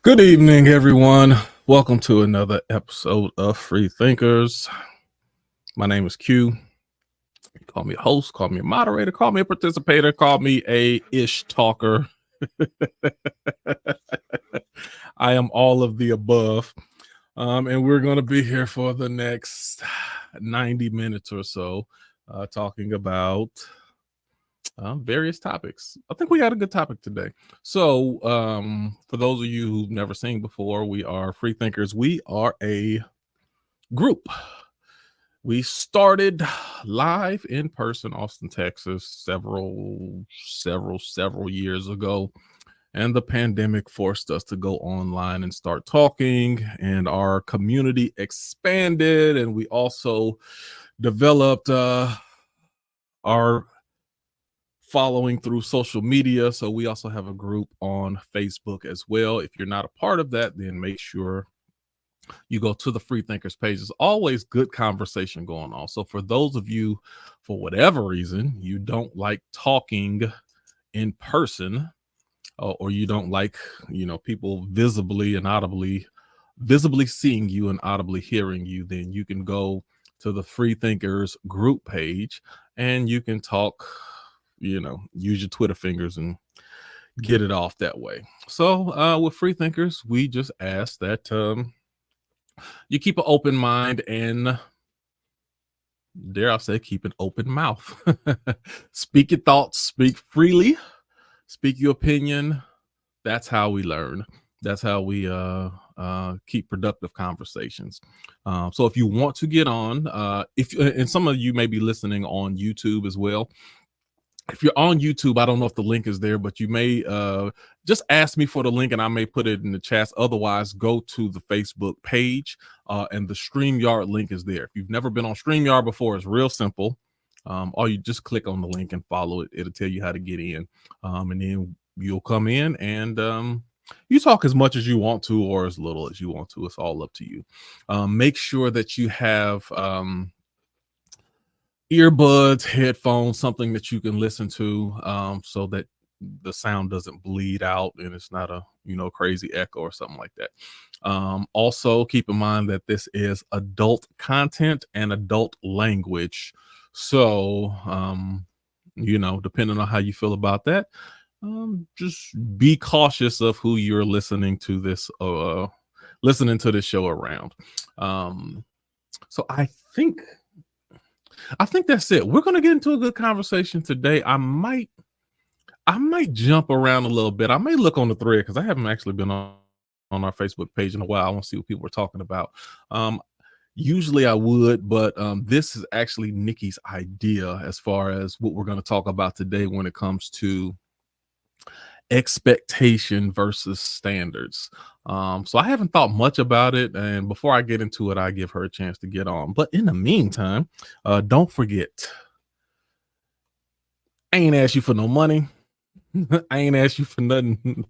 Good evening, everyone. Welcome to another episode of Free Thinkers. My name is Q. Call me a host, call me a moderator, call me a participator, call me a ish talker. I am all of the above. And we're going to be here for the next 90 minutes or so talking about various topics. I think we got a good topic today. So, for those of you who've never seen before, we are Free Thinkers. We are a group. We started live in person, Austin, Texas, several years ago. And the pandemic forced us to go online and start talking, and our community expanded, and we also developed our following through social media. So we also have a group on Facebook as well. If you're not a part of that, then make sure you go to the Free Thinkers page. There's always good conversation going on. So for those of you, for whatever reason, you don't like talking in person, or you don't like, people visibly seeing you and audibly hearing you, then you can go to the Free Thinkers group page and you can talk, use your Twitter fingers and get it off that way. So with Free Thinkers, we just ask that you keep an open mind and, dare I say, keep an open mouth. Speak your thoughts, speak freely, speak your opinion. That's how we learn. That's how we keep productive conversations. So if you want to get on, and some of you may be listening on YouTube as well. If you're on YouTube, I don't know if the link is there, but you may just ask me for the link and I may put it in the chats. Otherwise, go to the Facebook page and the StreamYard link is there. If you've never been on StreamYard before, it's real simple. Or you just click on the link and follow it. It'll tell you how to get in. And then you'll come in and you talk as much as you want to or as little as you want to. It's all up to you. Make sure that you have earbuds, headphones, something that you can listen to so that the sound doesn't bleed out and it's not a crazy echo or something like that. Also keep in mind that this is adult content and adult language. So depending on how you feel about that, just be cautious of who you're listening to this show around. So I think that's it. We're going to get into a good conversation today. I might jump around a little bit. I may look on the thread because I haven't actually been on our Facebook page in a while. I want to see what people are talking about. Usually I would, but this is actually Nikki's idea as far as what we're going to talk about today when it comes to expectation versus standards. So I haven't thought much about it, and before I get into it, I give her a chance to get on. But in the meantime, don't forget, I ain't asked you for no money. I ain't asked you for nothing.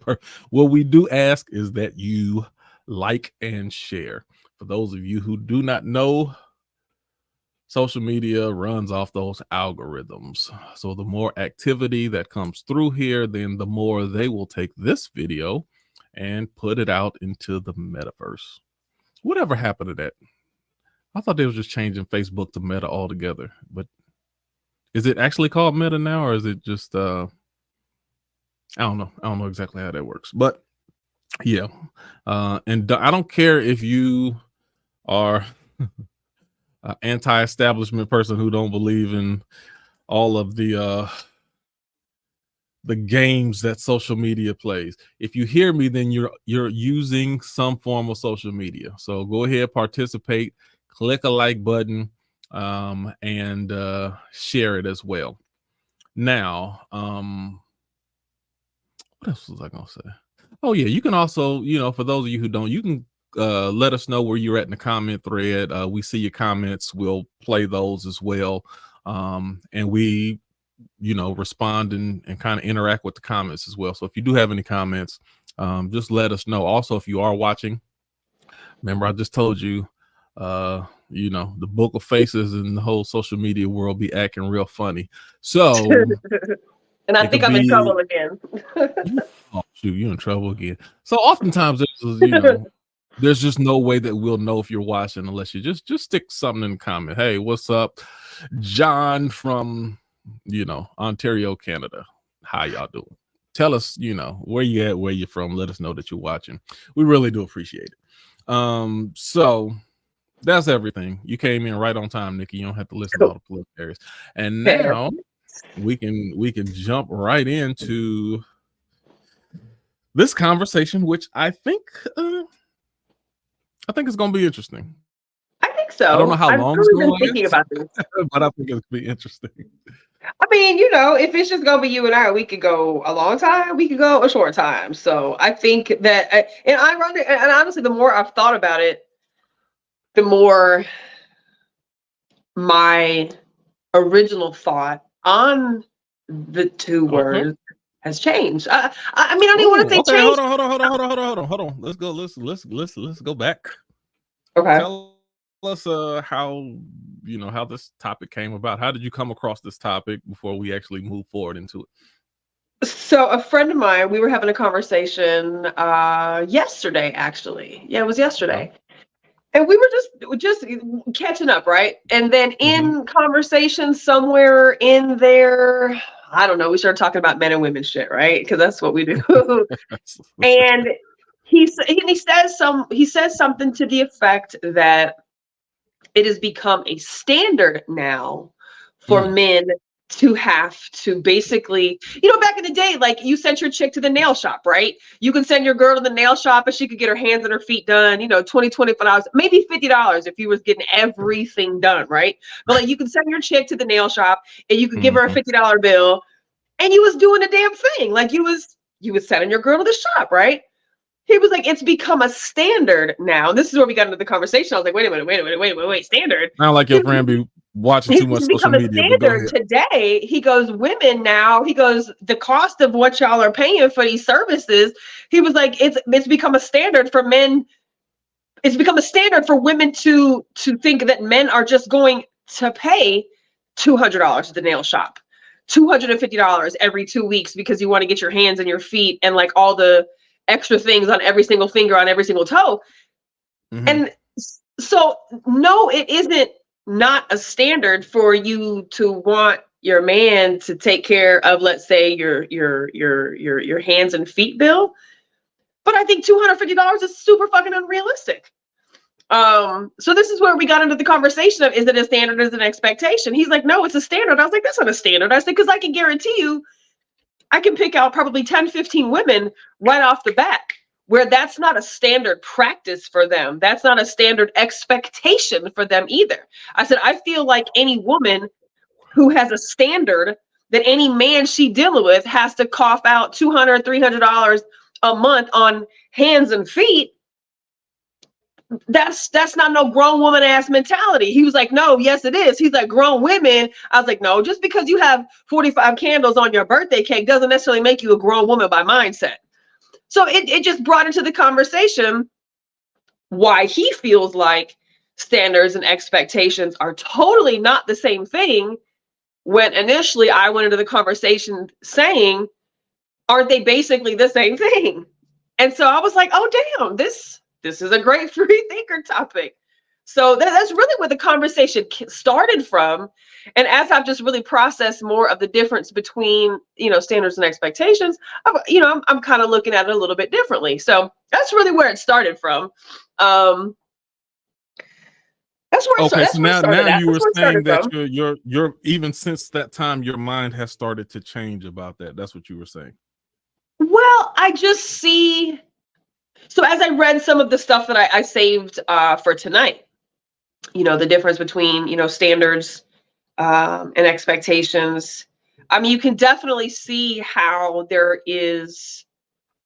What we do ask is that you like and share. For those of you who do not know, social media runs off those algorithms. So the more activity that comes through here, then the more they will take this video and put it out into the metaverse. Whatever happened to that? I thought they were just changing Facebook to Meta altogether. But is it actually called Meta now, or is it just I don't know. I don't know exactly how that works. But yeah. And I don't care if you are anti-establishment person who don't believe in all of the games that social media plays. If you hear me, then you're using some form of social media. So go ahead, participate, click a like button, and share it as well. Now, what else was I gonna say? Oh yeah, you can also, for those of you who don't, you can let us know where you're at in the comment thread. We see your comments. We'll play those as well. And we, respond and kind of interact with the comments as well. So if you do have any comments, just let us know. Also, if you are watching, remember I just told you, the book of faces and the whole social media world be acting real funny. So and I think I'm in trouble again. Oh shoot, you in trouble again. So oftentimes there's just no way that we'll know if you're watching unless you just stick something in the comment. Hey, what's up? John from Ontario, Canada. How y'all doing? Tell us, where you at, where you're from. Let us know that you're watching. We really do appreciate it. So that's everything. You came in right on time, Nikki. You don't have to listen to all the preliminaries. And now we can jump right into this conversation, which I think it's gonna be interesting. I think so. I don't know how long it's really gonna been thinking about this. but I think it's gonna be interesting. I mean, if it's just gonna be you and I, we could go a long time, we could go a short time. So I think that, and honestly, the more I've thought about it, the more my original thought on the two words has changed. I mean, I don't want to say okay, change. Hold on. Let's go. Let's go back. Okay. Tell us how this topic came about. How did you come across this topic before we actually move forward into it? So a friend of mine, we were having a conversation yesterday, actually. Yeah, it was yesterday. And we were just catching up, right? And then in conversation somewhere in there, I don't know, we started talking about men and women shit, right? Because that's what we do. And he says something to the effect that it has become a standard now for men to have to basically, back in the day, like you sent your chick to the nail shop, right? You can send your girl to the nail shop and she could get her hands and her feet done, $20, $25, maybe $50 if you was getting everything done, right? But like you can send your chick to the nail shop and you could give her a $50 bill and you was doing the damn thing. Like you was sending your girl to the shop, right? He was like, it's become a standard now. This is where we got into the conversation. I was like, wait a minute, standard. Not like your friend be watching too much social media. But go ahead. Today, he goes, women now, he goes, the cost of what y'all are paying for these services, he was like, it's become a standard for men. It's become a standard for women to think that men are just going to pay $200 at the nail shop, $250 every 2 weeks because you want to get your hands and your feet and like all the extra things on every single finger, on every single toe. And so, no, it isn't not a standard for you to want your man to take care of, let's say, your hands and feet bill. But I think $250 is super fucking unrealistic. So this is where we got into the conversation of, is it a standard, is it an expectation? He's like, no, it's a standard. I was like, that's not a standard. I said, because I can guarantee you, I can pick out probably 10, 15 women right off the bat where that's not a standard practice for them. That's not a standard expectation for them either. I said, I feel like any woman who has a standard that any man she dealing with has to cough out $200, $300 a month on hands and feet. That's not no grown woman ass mentality. He was like, no, yes, it is. He's like, grown women. I was like, no, just because you have 45 candles on your birthday cake doesn't necessarily make you a grown woman by mindset. So it just brought into the conversation why he feels like standards and expectations are totally not the same thing, when initially I went into the conversation saying, aren't they basically the same thing? And so I was like, oh, damn, this is a great free thinker topic. So that's really where the conversation started from. And as I've just really processed more of the difference between, standards and expectations, I'm kind of looking at it a little bit differently. So that's really where it started from. That's where okay. So now you were saying that you're even since that time, your mind has started to change about that. That's what you were saying. Well, I just see. So as I read some of the stuff that I saved for tonight, the difference between, standards and expectations. I mean, you can definitely see how there is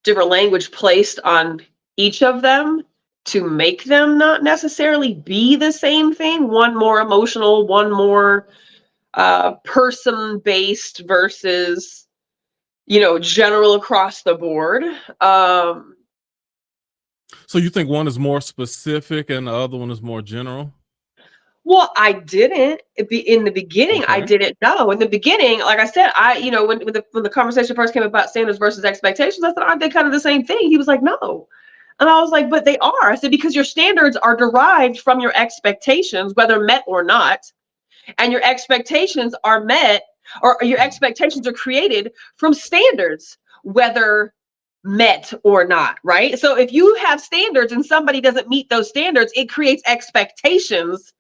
different language placed on each of them to make them not necessarily be the same thing. One more emotional, one more person-based versus, general across the board. So you think one is more specific and the other one is more general? Well, I didn't. In the beginning, I Okay. didn't know. In the beginning, like I said, when the conversation first came about standards versus expectations, I said, aren't they kind of the same thing? He was like, no. And I was like, but they are. I said, because your standards are derived from your expectations, whether met or not. And your expectations are met, or your expectations are created from standards, whether met or not, right? So if you have standards and somebody doesn't meet those standards, it creates expectations.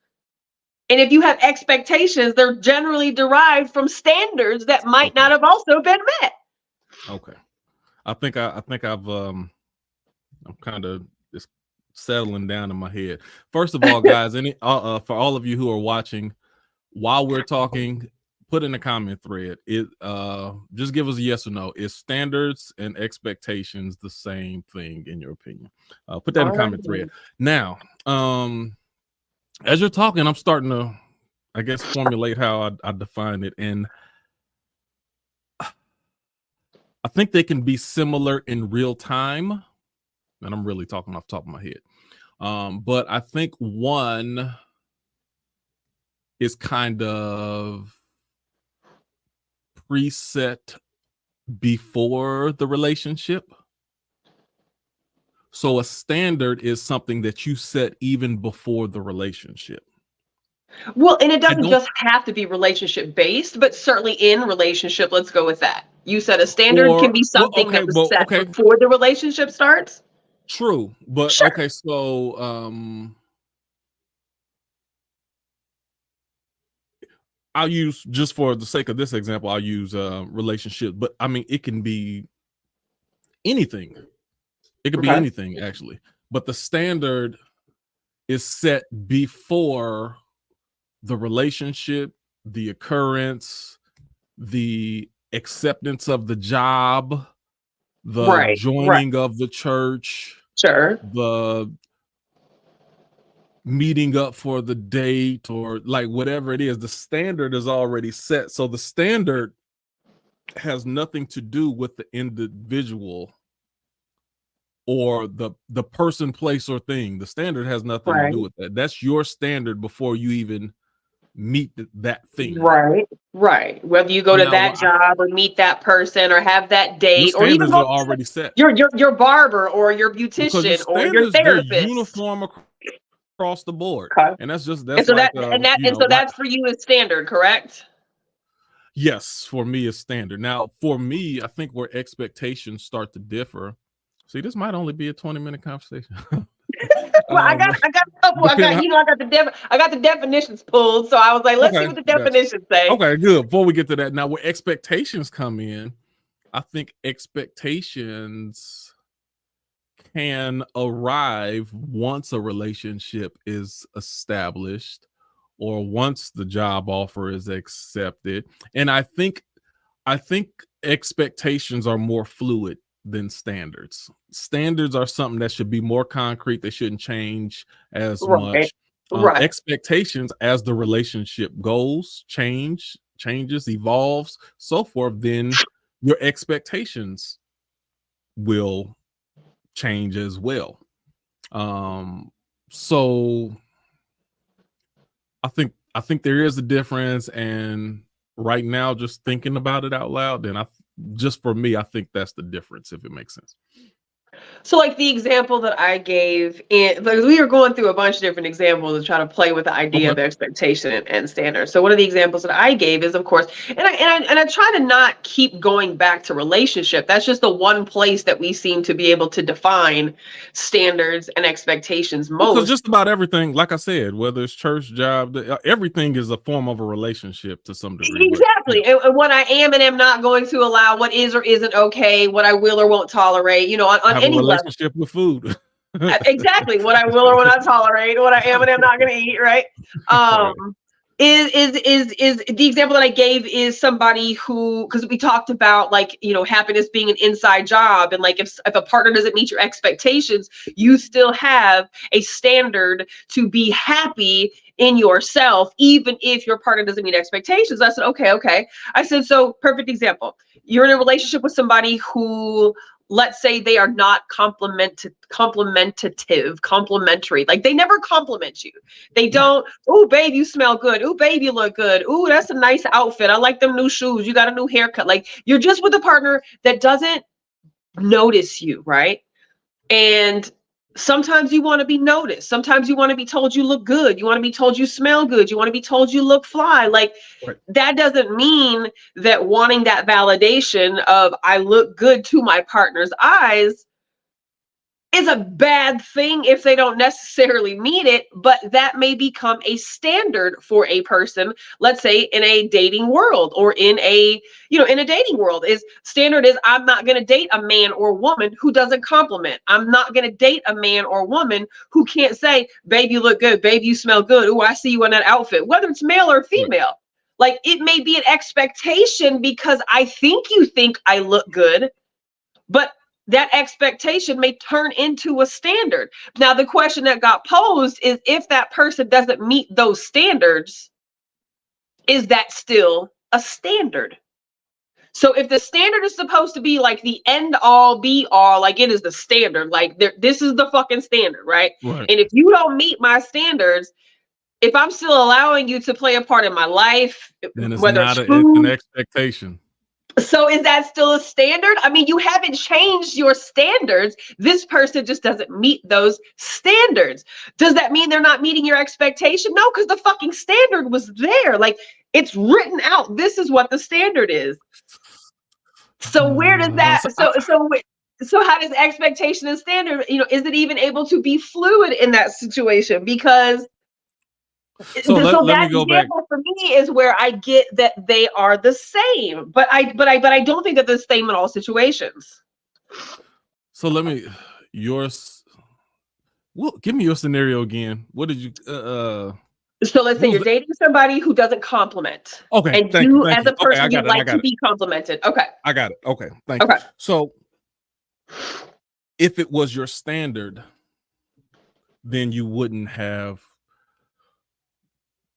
And if you have expectations, they're generally derived from standards that might Okay. not have also been met. Okay. I'm kind of just settling down in my head. First of all, guys, for all of you who are watching, while we're talking, put in the comment thread. Just give us a yes or no. Is standards and expectations the same thing in your opinion? Put that in All the right. comment thread. Now, as you're talking, I'm starting to, I guess, formulate how I define it, and I think they can be similar in real time. And I'm really talking off the top of my head. But I think one is kind of preset before the relationship. So a standard is something that you set even before the relationship. Well, and it I doesn't don't, just have to be relationship based, but certainly in relationship, let's go with that. You said a standard can or be well, something that was set okay, before the relationship starts. true, but Sure. okay, so I'll use, just for the sake of this example, I'll use relationship, but I mean it can be anything. It could be Okay. anything actually, but the standard is set before the relationship, the occurrence, the acceptance of the job, the Right. Right. joining of the church, Sure. the meeting up for the date, or like whatever it is. The standard is already set. So the standard has nothing to do with the individual or the person, place, or thing. The standard has nothing to Right. do with that. That's your standard before you even meet that thing. Right. Right. Whether you go to Now, that job or meet that person or have that your date or even standards are go to already set your barber or your because your beautician or your standards, they're therapist. uniform across the board, Okay. and And that's so like like, that's for you as standard, correct? yes, for me is standard. Now, for me, I think where expectations start to differ. See, this might only be a 20-minute conversation. Well, um, I got a couple. I depending. got I got the definitions pulled, so I was like, let's see Okay, what the gotcha. definitions say. Okay, good. Before we get to that, now where expectations come in, I think expectations can arrive once a relationship is established or once the job offer is accepted. And I think expectations are more fluid than standards. Standards are something that should be more concrete. They shouldn't change as Right. much. Right. Expectations, as the relationship goes, changes, evolves, so forth, then your expectations will change as well. Um, so I think there is a difference, and right now, just thinking about it out loud, then just for me, I think that's the difference, if it makes sense. So, like the example that I gave, because we were going through a bunch of different examples to try to play with the idea Okay. of expectation and standards. So, one of the examples that I gave is, of course, and I try to not keep going back to relationship. That's just the one place that we seem to be able to define standards and expectations Because most. just about everything, like I said, whether it's church, job, everything is a form of a relationship to some degree. But yeah, Exactly. And what I am and am not going to allow, what is or isn't okay, what I will or won't tolerate, on have a any level. relationship with food. Exactly, what I will or will not tolerate, what I am and am not going to eat, right? Right. Um, is the example that I gave is somebody who, because we talked about, like, happiness being an inside job, and like if a partner doesn't meet your expectations, you still have a standard to be happy in yourself, even if your partner doesn't meet expectations. I said, okay. I said, so perfect example. You're in a relationship with somebody who let's say they are not complimentary. Like they never compliment you. They don't, oh, babe, you smell good. Oh, babe, you look good. Oh, that's a nice outfit. I like them new shoes. You got a new haircut. Like you're just with a partner that doesn't notice you, right? And sometimes you want to be noticed. Sometimes you want to be told you look good. You want to be told you smell good. You want to be told you look fly. Like that doesn't mean that wanting that validation of I look good to my partner's eyes is a bad thing if they don't necessarily meet it, but that may become a standard for a person, let's say in a dating world or in a, in a dating world is standard is I'm not going to date a man or woman who doesn't compliment. I'm not going to date a man or woman who can't say, babe, you look good. Babe, you smell good. Oh, I see you in that outfit, whether it's male or female. Like it may be an expectation because I think you think I look good, but that expectation may turn into a standard. Now, the question that got posed is if that person doesn't meet those standards, is that still a standard? So if the standard is supposed to be like the end all be all, like it is the standard, like this is the fucking standard, right? And if you don't meet my standards, if I'm still allowing you to play a part in my life, then it's whether not it's an expectation. So is that still a standard? I mean, you haven't changed your standards. This person just doesn't meet those standards. Does that mean they're not meeting your expectation? No, because the fucking standard was there. Like it's written out. This is what the standard is. So where does that, so how does expectation and standard, is it even able to be fluid in that situation? Because So let me go back. For me is where I get that they are the same, but I don't think that they're the same in all situations. So give me your scenario again. What did you So let's say you're dating somebody who doesn't compliment. Okay. And you as a person you like to be complimented. Okay. I got it. Okay. Thank you. So if it was your standard, then you wouldn't have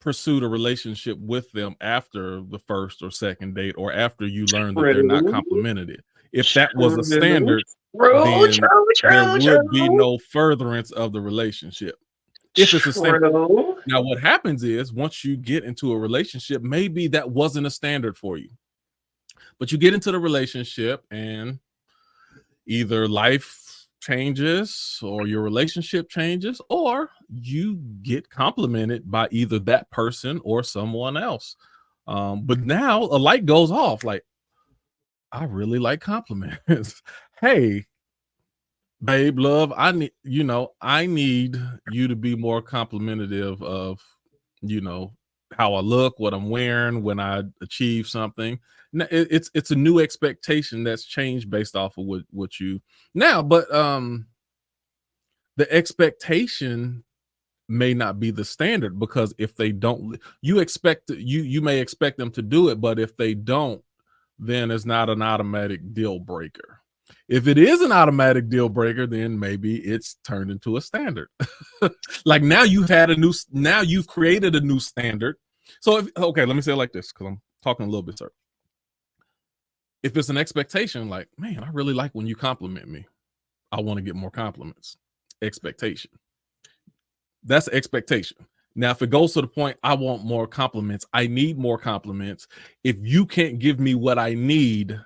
pursued a relationship with them after the first or second date or after you learn that they're not complimented. If that was a standard, then there would be no furtherance of the relationship. If it's a standard. Now, what happens is once you get into a relationship, maybe that wasn't a standard for you, but you get into the relationship and either life changes or your relationship changes or you get complimented by either that person or someone else. But now a light goes off like, I really like compliments. Hey, babe, love, I need you to be more complimentary of, how I look, what I'm wearing, when I achieve something. It's a new expectation that's changed based off of what you now, but the expectation may not be the standard because if they don't, you may expect them to do it, but if they don't, then it's not an automatic deal breaker. If it is an automatic deal breaker, then maybe it's turned into a standard. Like now you've created a new standard. So let me say it like this because I'm talking a little bit, sir. If it's an expectation, like, man, I really like when you compliment me. I want to get more compliments. Expectation. That's expectation. Now, if it goes to the point, I want more compliments, I need more compliments. If you can't give me what I need,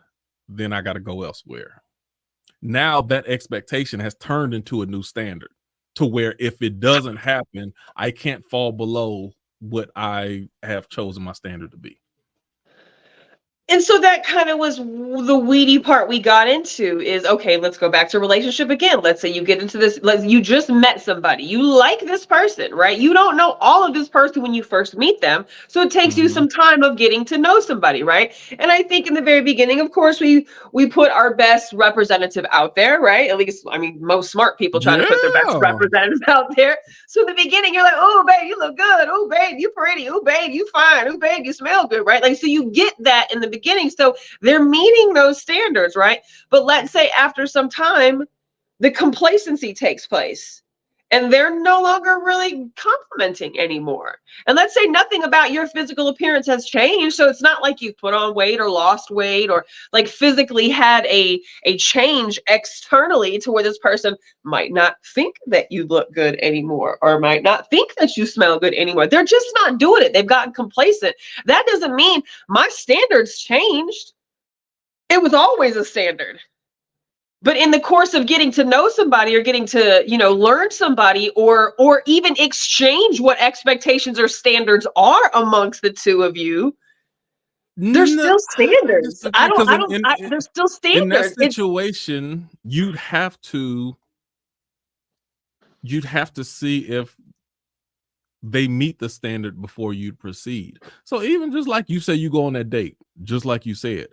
then I got to go elsewhere. Now that expectation has turned into a new standard to where if it doesn't happen, I can't fall below what I have chosen my standard to be. And so that kind of was the weedy part we got into is, okay, let's go back to relationship again. Let's say you get into this, you just met somebody. You like this person, right? You don't know all of this person when you first meet them. So it takes you some time of getting to know somebody, right? And I think in the very beginning, of course, we put our best representative out there, right? At least, I mean, most smart people try to put their best representatives out there. So in the beginning, you're like, oh, babe, you look good. Oh, babe, you pretty. Oh, babe, you fine. Oh, babe, you smell good, right? Like, so you get that in the beginning. So they're meeting those standards, right? But let's say after some time, the complacency takes place. and they're no longer really complimenting anymore. And let's say nothing about your physical appearance has changed. So it's not like you've put on weight or lost weight or like physically had a change externally to where this person might not think that you look good anymore or might not think that you smell good anymore. They're just not doing it. They've gotten complacent. That doesn't mean my standards changed. It was always a standard. But in the course of getting to know somebody or getting to, learn somebody or even exchange what expectations or standards are amongst the two of you, there's No, still standards. I disagree, 'cause There's still in that standards. situation, you'd have to see if they meet the standard before you'd proceed. So even just like you say, you go on that date, just like you said,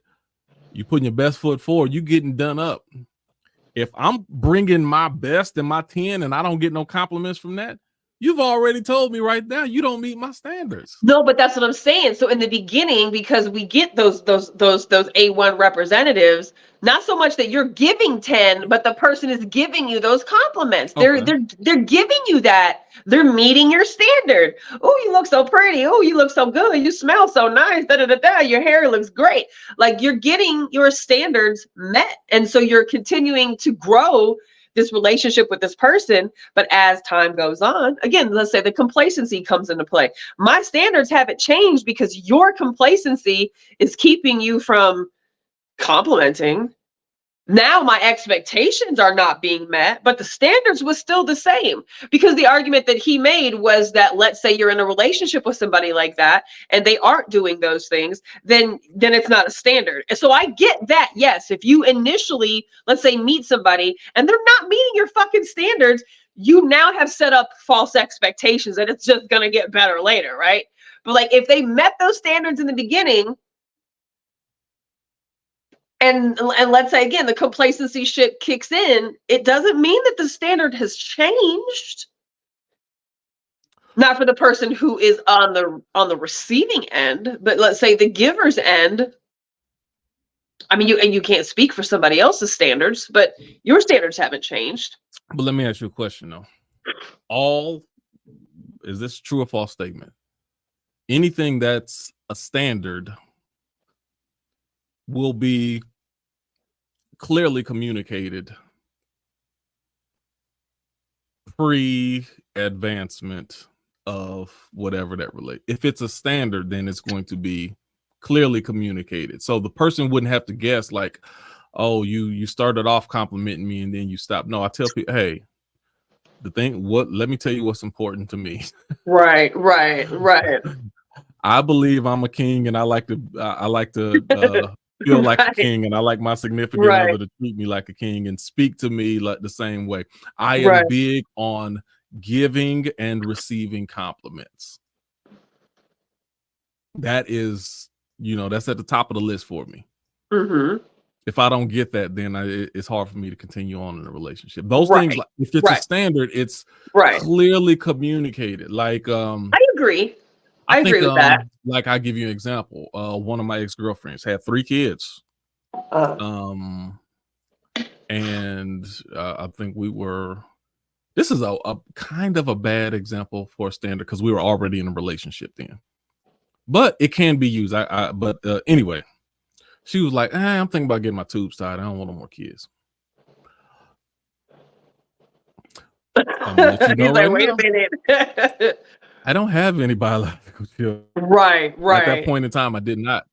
you putting your best foot forward, you getting done up. If I'm bringing my best and my 10 and I don't get no compliments from that, you've already told me right now you don't meet my standards. No, but that's what I'm saying. So in the beginning, because we get those A1 representatives, not so much that you're giving 10, but the person is giving you those compliments. Okay. They're giving you that. They're meeting your standard. Oh, you look so pretty. Oh, you look so good. You smell so nice. Da da da da. Your hair looks great. Like you're getting your standards met, and so you're continuing to grow this relationship with this person. But as time goes on, again, let's say the complacency comes into play. My standards haven't changed because your complacency is keeping you from complimenting. Now my expectations are not being met, but the standards was still the same, because the argument that he made was that, let's say you're in a relationship with somebody like that and they aren't doing those things, then it's not a standard. And so I get that. Yes, if you initially, let's say, meet somebody and they're not meeting your fucking standards, you now have set up false expectations that it's just going to get better later, right? But like if they met those standards in the beginning, and let's say again the complacency shit kicks in, it doesn't mean that the standard has changed. Not for the person who is on the receiving end, but let's say the giver's end. I mean, you can't speak for somebody else's standards, but your standards haven't changed. But let me ask you a question though. Is this true or false statement? Anything that's a standard will be clearly communicated pre-advancement of whatever that relate. If it's a standard, then it's going to be clearly communicated. So the person wouldn't have to guess like, oh, you started off complimenting me and then you stopped. No, I tell people, hey, let me tell you what's important to me. Right. I believe I'm a king and I like to feel like a king, and I like my significant other to treat me like a king and speak to me like the same way. I am big on giving and receiving compliments. That is, that's at the top of the list for me. Mm-hmm. If I don't get that, then it's hard for me to continue on in a relationship. Those things, like if it's a standard, it's clearly communicated. Like, I agree. I think, agree with that. Like, I'll give you an example. One of my ex-girlfriends had 3 kids. And I think this is a kind of a bad example for a standard because we were already in a relationship then. But it can be used. Anyway, she was like, I'm thinking about getting my tubes tied. I don't want no more kids. He's like, wait a minute. I don't have any biological children. Right. At that point in time, I did not.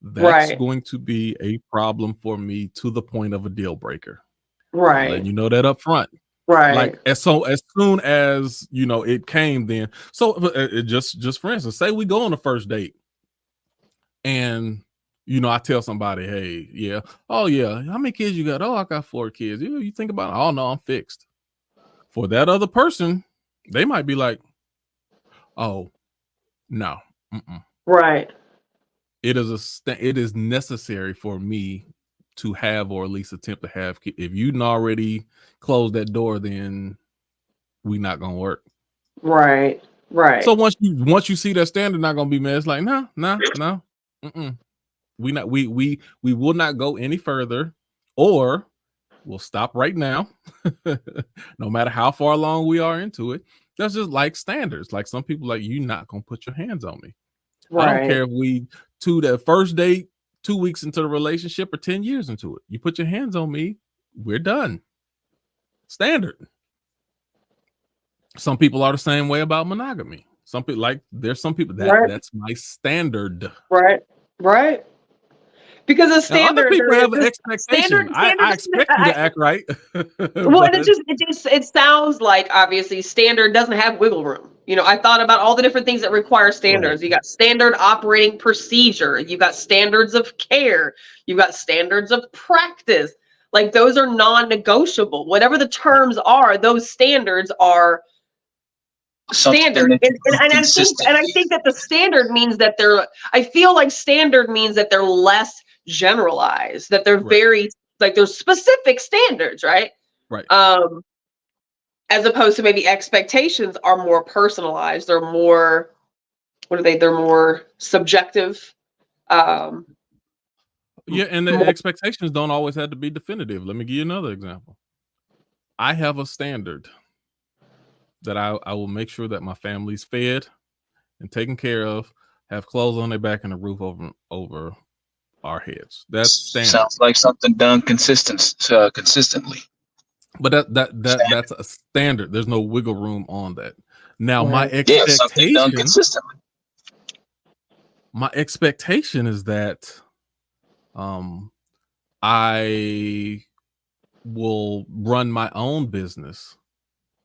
That's going to be a problem for me to the point of a deal breaker. Right. Letting you know that up front. Right. Like as soon as it came, then just for instance, say we go on the first date, and I tell somebody, hey, yeah, oh yeah, how many kids you got? Oh, I got 4 kids. You think about it, oh no, I'm fixed. For that other person, they might be like, oh no. Right. It is necessary for me to have, or at least attempt to have. If you didn't already close that door, then we not gonna work. Right. So once you see that standard not gonna be met, it's like no. We will not go any further, or we'll stop right now. No matter how far along we are into it. That's just like standards. Like some people like, you're not gonna put your hands on me. I don't Right. care if we to the first date, 2 weeks into the relationship or 10 years into it. You put your hands on me, we're done. Standard. Some people are the same way about monogamy. Some people like there's some people Right. that's my standard. Right. Right. Because the Now other standard, people have an the expectation. I standard. expect you to act right. Well, and But it sounds like obviously standard doesn't have wiggle room. You know, I thought about all the different things that require right. standards. You got standard operating procedure, you got standards of care, you got standards of practice. Like those are non-negotiable. Whatever the terms are, those standards are Something standard. that you do And I consistently. think that the standard means that they're I feel like standard means that they're less generalized, that they're Right. very like there's specific standards, right? Right. As opposed to maybe expectations are more personalized. They're more, what are they? They're more subjective. Um, Yeah, and the more, expectations don't always have to be definitive. Let me give you another example. I have a standard that I will make sure that my family's fed and taken care of, have clothes on their back and a roof over our heads. That's standard. Sounds like something done consistently. But Standard. that's a standard. There's no wiggle room on that. Now right. Yeah, something done consistently. my expectation is that I will run my own business,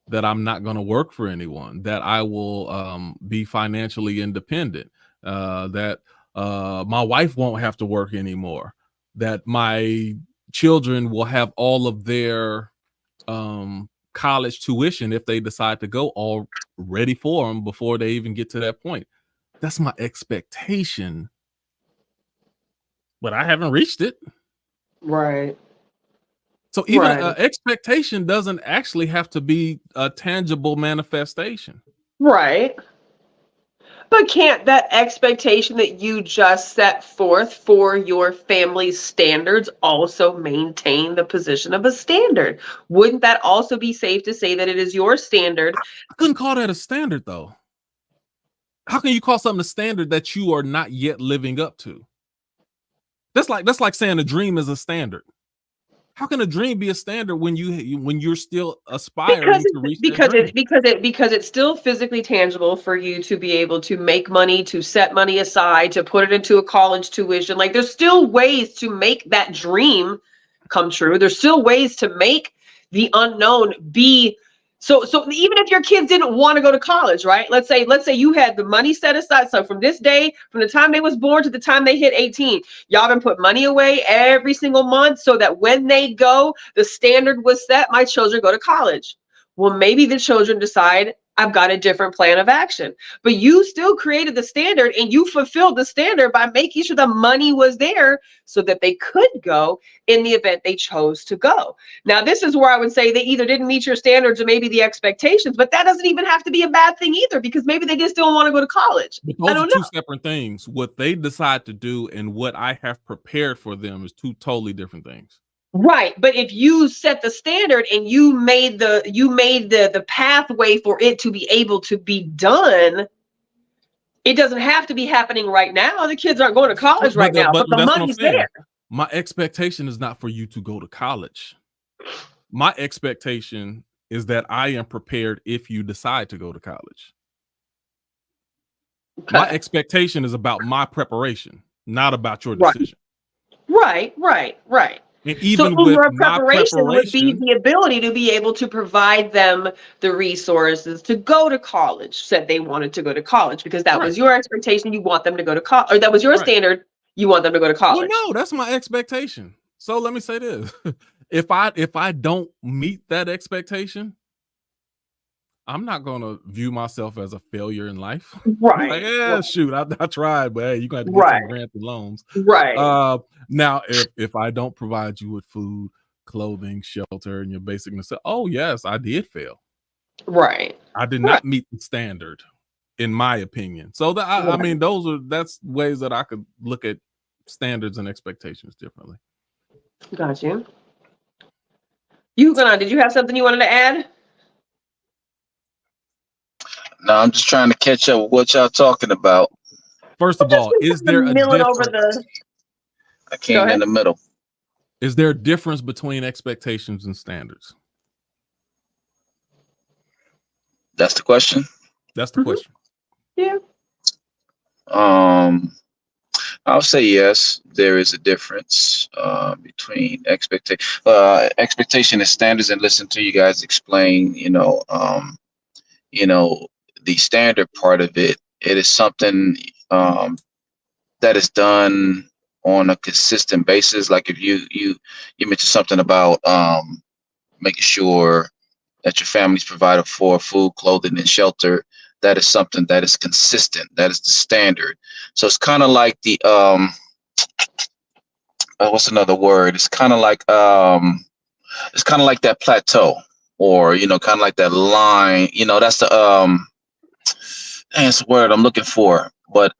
that I'm not going to work for anyone, that I will be financially independent, that my wife won't have to work anymore, that my children will have all of their college tuition if they decide to go, all ready for them before they even get to that point. That's my expectation, but I haven't reached it. Right. So even Right. expectation doesn't actually have to be a tangible manifestation. Right. But can't that expectation that you just set forth for your family's standards also maintain the position of a standard? Wouldn't that also be safe to say that it is your standard? I couldn't call that a standard though. How can you call something a standard that you are not yet living up to? That's like saying a dream is a standard. How can a dream be a standard when you're still aspiring to reach that dream? Because it's still physically tangible for you to be able to make money, to set money aside, to put it into a college tuition. Like there's still ways to make that dream come true. There's still ways to make the unknown be so even if your kids didn't want to go to college, right? Let's say you had the money set aside. So from this day, from the time they was born to the time they hit 18, y'all been put money away every single month so that when they go, the standard was set, my children go to college. Well, maybe the children decide I've got a different plan of action. But you still created the standard and you fulfilled the standard by making sure the money was there so that they could go in the event they chose to go. Now, this is where I would say they either didn't meet your standards or maybe the expectations, but that doesn't even have to be a bad thing either, because maybe they just don't want to go to college. But I those are don't two know. separate things. What they decide to do and what I have prepared for them is two totally different things. Right, but if you set the standard and you made the pathway for it to be able to be done, it doesn't have to be happening right now. The kids aren't going to college right now, But but the that's what I'm money's saying. there. My expectation is not for you to go to college. My expectation is that I am prepared if you decide to go to college. Okay. My expectation is about my preparation, not about your Right. decision. Right. And So even with your my preparation would be preparation, the ability to be able to provide them the resources to go to college, said they wanted to go to college, because that right, was your expectation. You want them to go to college, or that was your right. standard. You want them to go to Well, college. no, that's my expectation. So let me say this. If I don't meet that expectation, I'm not gonna view myself as a failure in life. Like, Right. yeah, shoot, I tried, but hey, you got to get Right. some grants and loans. Right. Now if I don't provide you with food, clothing, shelter, and your basic necessities, oh yes, I did fail. Right. I did Right. not meet the standard, in my opinion. So that I mean, that's ways that I could look at standards and expectations differently. Got you. Did you have something you wanted to add? No, I'm just trying to catch up with what y'all talking about. First of all, is there a difference? I came in the middle. Is there a difference between expectations and standards? That's the question. That's the question. Yeah. I'll say yes. There is a difference between expectation and standards, and listen to you guys explain. The standard part of it. It is something that is done on a consistent basis. Like if you mentioned something about making sure that your family's provided for food, clothing, and shelter. That is something that is consistent. That is the standard. So it's kind of like the what's another word? It's kind of like that plateau, or kind of like that line. That's the that's the word I'm looking for. But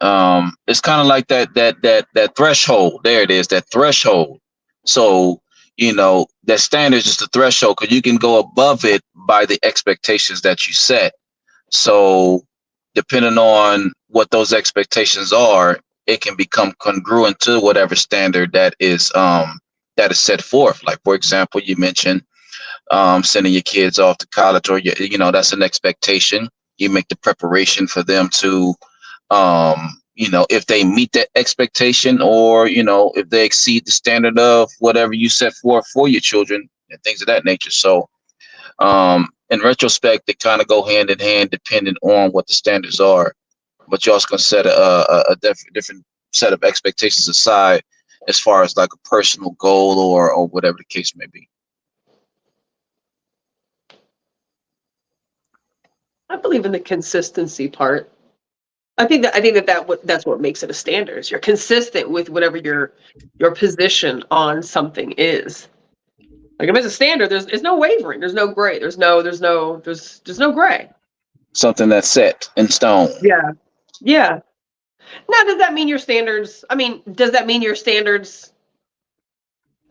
it's kind of like that threshold. There it is, that threshold. So that standard is just a threshold, because you can go above it by the expectations that you set. So depending on what those expectations are, it can become congruent to whatever standard that is set forth. Like, for example, you mentioned sending your kids off to college, or that's an expectation. You make the preparation for them to if they meet that expectation, or if they exceed the standard of whatever you set forth for your children, and things of that nature. So in retrospect, they kind of go hand in hand depending on what the standards are, but you're also going to set a different set of expectations aside, as far as like a personal goal or whatever the case may be. I believe in the consistency part. I think that's what makes it a standard. You're consistent with whatever your position on something is. Like if it's a standard, there's no wavering, there's no gray, there's no gray. Something that's set in stone. Yeah. Yeah. Now, does that mean your standards? Does that mean your standards?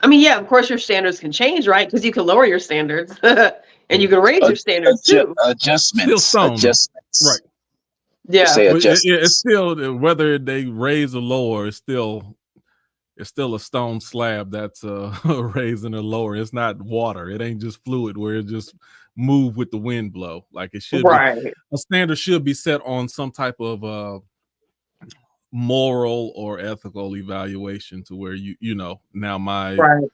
Yeah, of course your standards can change, right? Because you can lower your standards and you can raise your standards too. Adjustments. Right. Yeah. It's still, whether they raise or lower, it's still a stone slab that's raising or lower. It's not water. It ain't just fluid where it just move with the wind blow. Like it should right. be. A standard should be set on some type of moral or ethical evaluation, to where now my right.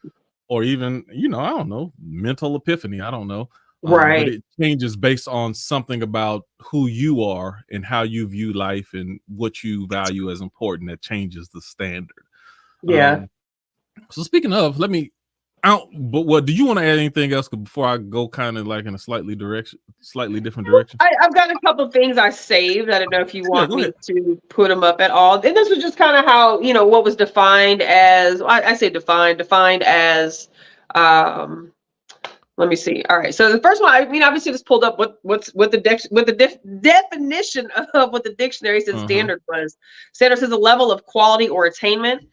or even I don't know, mental epiphany. I don't know. Right. But it changes based on something about who you are and how you view life and what you value as important. That changes the standard. Yeah. So speaking of, but what do you want to add anything else before I go kind of like in a slightly different direction? I've got a couple of things I saved. I don't know if you want me to put them up at all. And this was just kind of how, what was defined as, I say defined as, let me see. All right. So the first one, obviously just pulled up what the definition of what the dictionary says standard was. Standard is a level of quality or attainment,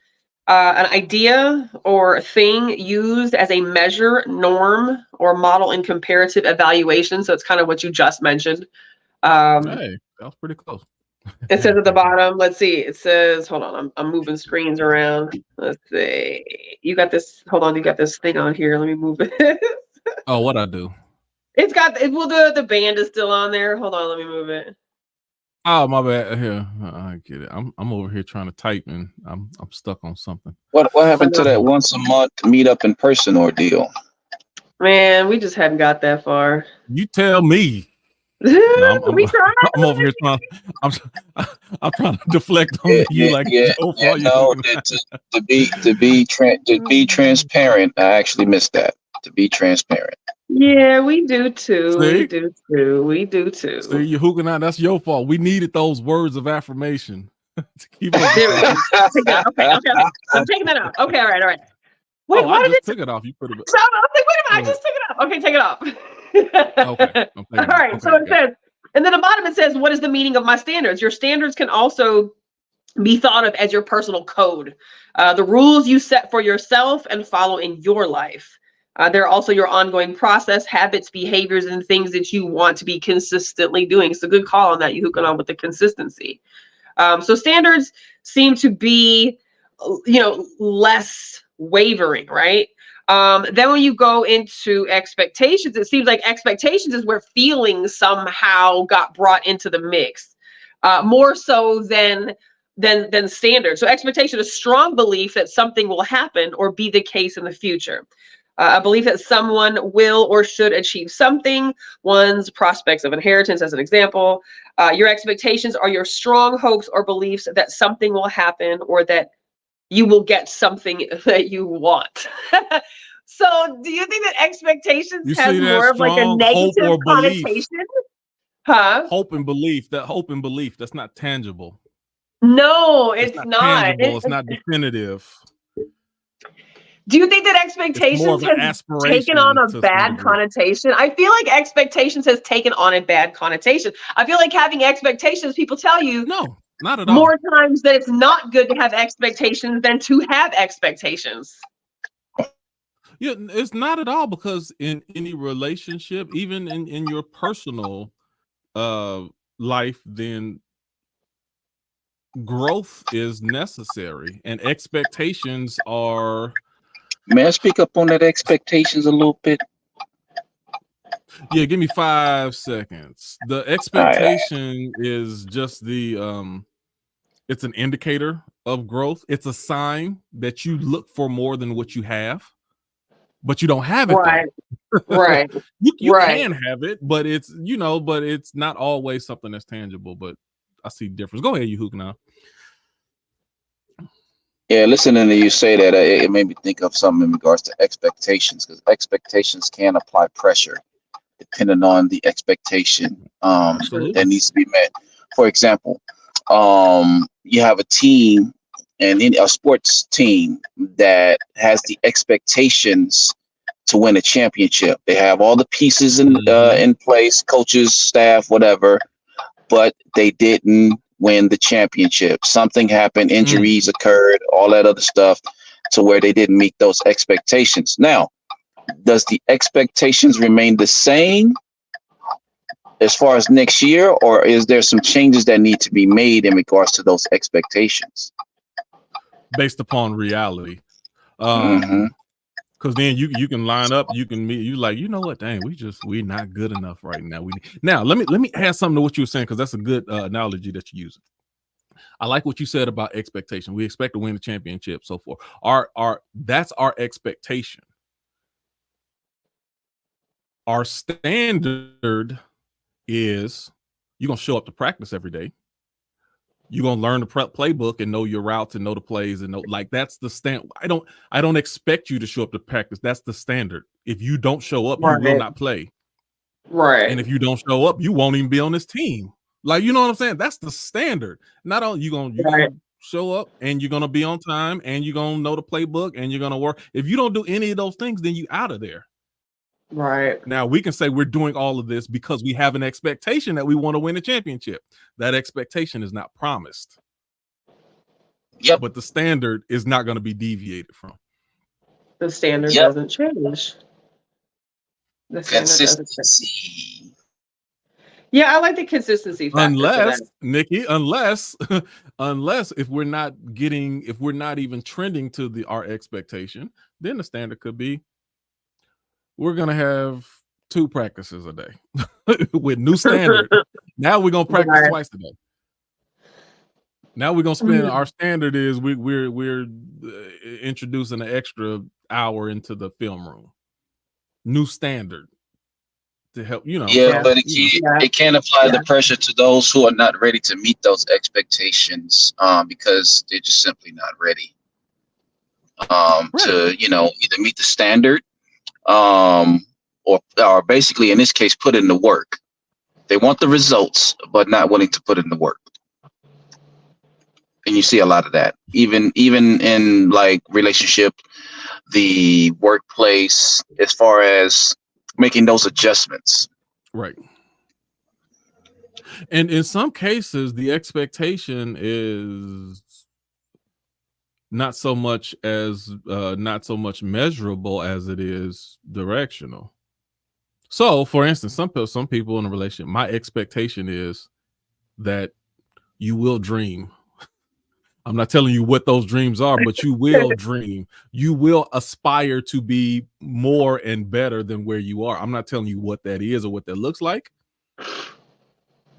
an idea or a thing used as a measure, norm, or model in comparative evaluation. So it's kind of what you just mentioned. Hey, that was pretty close. It says at the bottom, let's see, it says, hold on, I'm moving screens around. Let's see. You got this, hold on, you got this thing on here. Let me move it. Oh, what I do? It's got the band is still on there. Hold on, let me move it. Oh, my bad. Here, I get it. I'm over here trying to type and I'm stuck on something. What happened to that once a month meet up in person ordeal? Man, we just hadn't got that far. You tell me. No, I'm over here trying. I'm trying to deflect on you. To be transparent, I actually missed that. To be transparent. Yeah, we do too. See? We do too. See, you're hooking out. That's your fault. We needed those words of affirmation to keep us. Okay. I'm taking that out. Okay, all right. Wait, I just took it off. You put it. So I'm like, wait a minute, I just took it off. Okay, take it off. Okay. All right. So it says, and then at the bottom it says, what is the meaning of my standards? Your standards can also be thought of as your personal code, the rules you set for yourself and follow in your life. They're also your ongoing process, habits, behaviors, and things that you want to be consistently doing. It's a good call on that. You hooking on with the consistency. So standards seem to be, less wavering, right? Then when you go into expectations, it seems like expectations is where feelings somehow got brought into the mix, more so than standards. So expectation is strong belief that something will happen or be the case in the future. A belief that someone will or should achieve something, one's prospects of inheritance, as an example. Your expectations are your strong hopes or beliefs that something will happen or that you will get something that you want. So, do you think that expectations You has see that more of like a strong hope negative or belief? connotation? Huh? Hope and belief. That hope and belief. That's not tangible. No, It's it's not not. tangible. It's not definitive. Do you think that It's more of expectations an has taken on aspiration a to some bad degree. connotation? I feel like expectations has taken on a bad connotation. I feel like having expectations, people tell you No, not at all. more times that it's not good to have expectations than to have expectations. Yeah, it's not at all, because in any relationship, even in your personal life, then growth is necessary, and expectations are. May I speak up on that expectations a little bit? Yeah, give me 5 seconds. The expectation is just it's an indicator of growth. It's a sign that you look for more than what you have, but you don't have it though. Right, You right. can have it, but it's not always something that's tangible. But I see difference. Go ahead, you hook now. Yeah, listening to you say that, it made me think of something in regards to expectations, because expectations can apply pressure depending on the expectation Absolutely. that needs to be met. For example, you have a team and in a sports team that has the expectations to win a championship. They have all the pieces in place, coaches, staff, whatever, but they didn't win the championship. Something happened, injuries occurred, all that other stuff, to where they didn't meet those expectations. Now, does the expectations remain the same as far as next year, or is there some changes that need to be made in regards to those expectations? Based upon reality. Mhm. Because then you can line up, you can meet, you like, you know what, dang, we're not good enough right now. Now let me add something to what you were saying, because that's a good analogy that you use. I like what you said about expectation. We expect to win the championship, so forth. That's our expectation. Our standard is you're gonna show up to practice every day. You're gonna learn the playbook and know your routes and know the plays and know, like, that's the stand. I don't expect you to show up to practice. That's the standard. If you don't show up, you will Right, not play. right, And if you don't show up, you won't even be on this team. Like, you know what I'm saying? That's the standard. Not all you're right, gonna show up and you're gonna be on time and you're gonna know the playbook and you're gonna work. If you don't do any of those things, then you out of there. right. Now we can say we're doing all of this because we have an expectation that we want to win a championship. That expectation is not promised. Yep. But the standard is not going to be deviated from. The standard Yep. doesn't change. The standard doesn't change. Consistency. Yeah, I like the consistency factor to that. Unless, Nikki, unless if we're not even trending to our expectation, then the standard could be we're gonna have 2 practices a day with new standard. Now we're gonna practice Right. twice a day. Now we're gonna spend our standard is we're introducing an extra hour into the film room. New standard to help, Yeah, Yeah, but yeah, it can apply the yeah. pressure to those who are not ready to meet those expectations, because they're just simply not ready Right. to either meet the standard, or basically in this case put in the work. They want the results, but not willing to put in the work. And you see a lot of that, even in like relationship, the workplace, as far as making those adjustments. Right. And in some cases, the expectation is not so much measurable as it is directional. So, for instance, some people in a relationship, my expectation is that you will dream. I'm not telling you what those dreams are, but you will dream. You will aspire to be more and better than where you are. I'm not telling you what that is or what that looks like.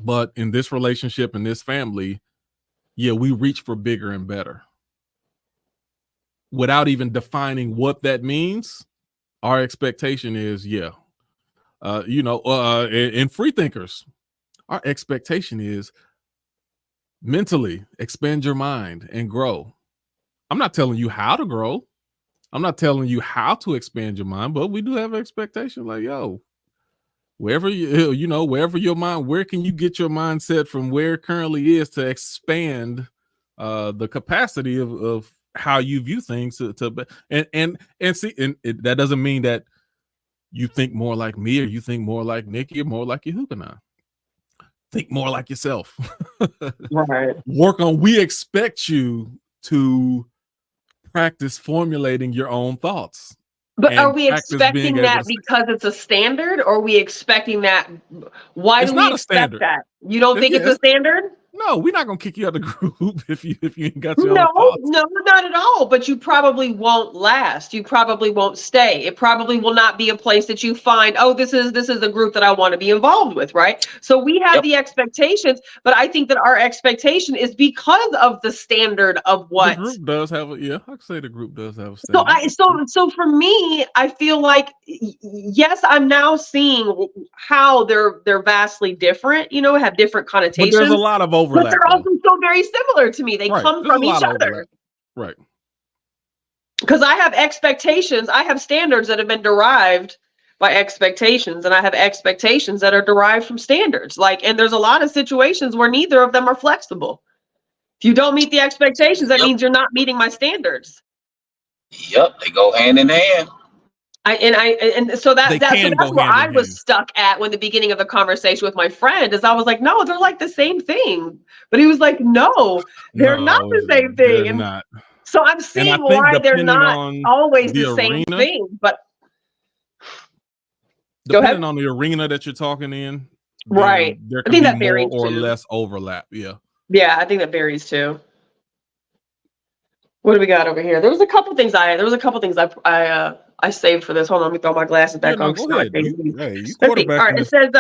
But in this relationship, in this family, yeah, we reach for bigger and better. Without even defining what that means, our expectation is, in free thinkers, our expectation is mentally expand your mind and grow. I'm not telling you how to grow. I'm not telling you how to expand your mind, but we do have an expectation like, yo, wherever wherever your mind, where can you get your mindset from where it currently is to expand the capacity of how you view things that doesn't mean that you think more like me or you think more like Nikki or more like Yehukanah. Think more like yourself. Right. We expect you to practice formulating your own thoughts. But are we expecting that because it's a standard, or are we expecting that? Why do we expect that? You don't think it's a standard? No, we're not gonna kick you out of the group if you ain't got your own thoughts. No, not at all. But you probably won't last. You probably won't stay. It probably will not be a place that you find, oh, this is a group that I want to be involved with, right? So we have the expectations, but I think that our expectation is because of the standard of what the group does have. I can say the group does have a standard. So for me, I feel like yes, I'm now seeing how they're vastly different. Have different connotations. But there's a lot of overlap. But they're also so very similar to me. They come from each other. Right. Because I have expectations. I have standards that have been derived by expectations, and I have expectations that are derived from standards. And there's a lot of situations where neither of them are flexible. If you don't meet the expectations, that means you're not meeting my standards. Yep, they go hand in hand. So that's where I was stuck at when the beginning of the conversation with my friend is I was like, no, they're like the same thing. But he was like, no, they're not the same thing. They're not. So I'm seeing why they're not always the same thing. But depending on the arena that you're talking in, right? There can be more or less overlap. Yeah, I think that varies too. What do we got over here? There was a couple things I saved for this. Hold on, let me throw my glasses back on. Go ahead. All right, it says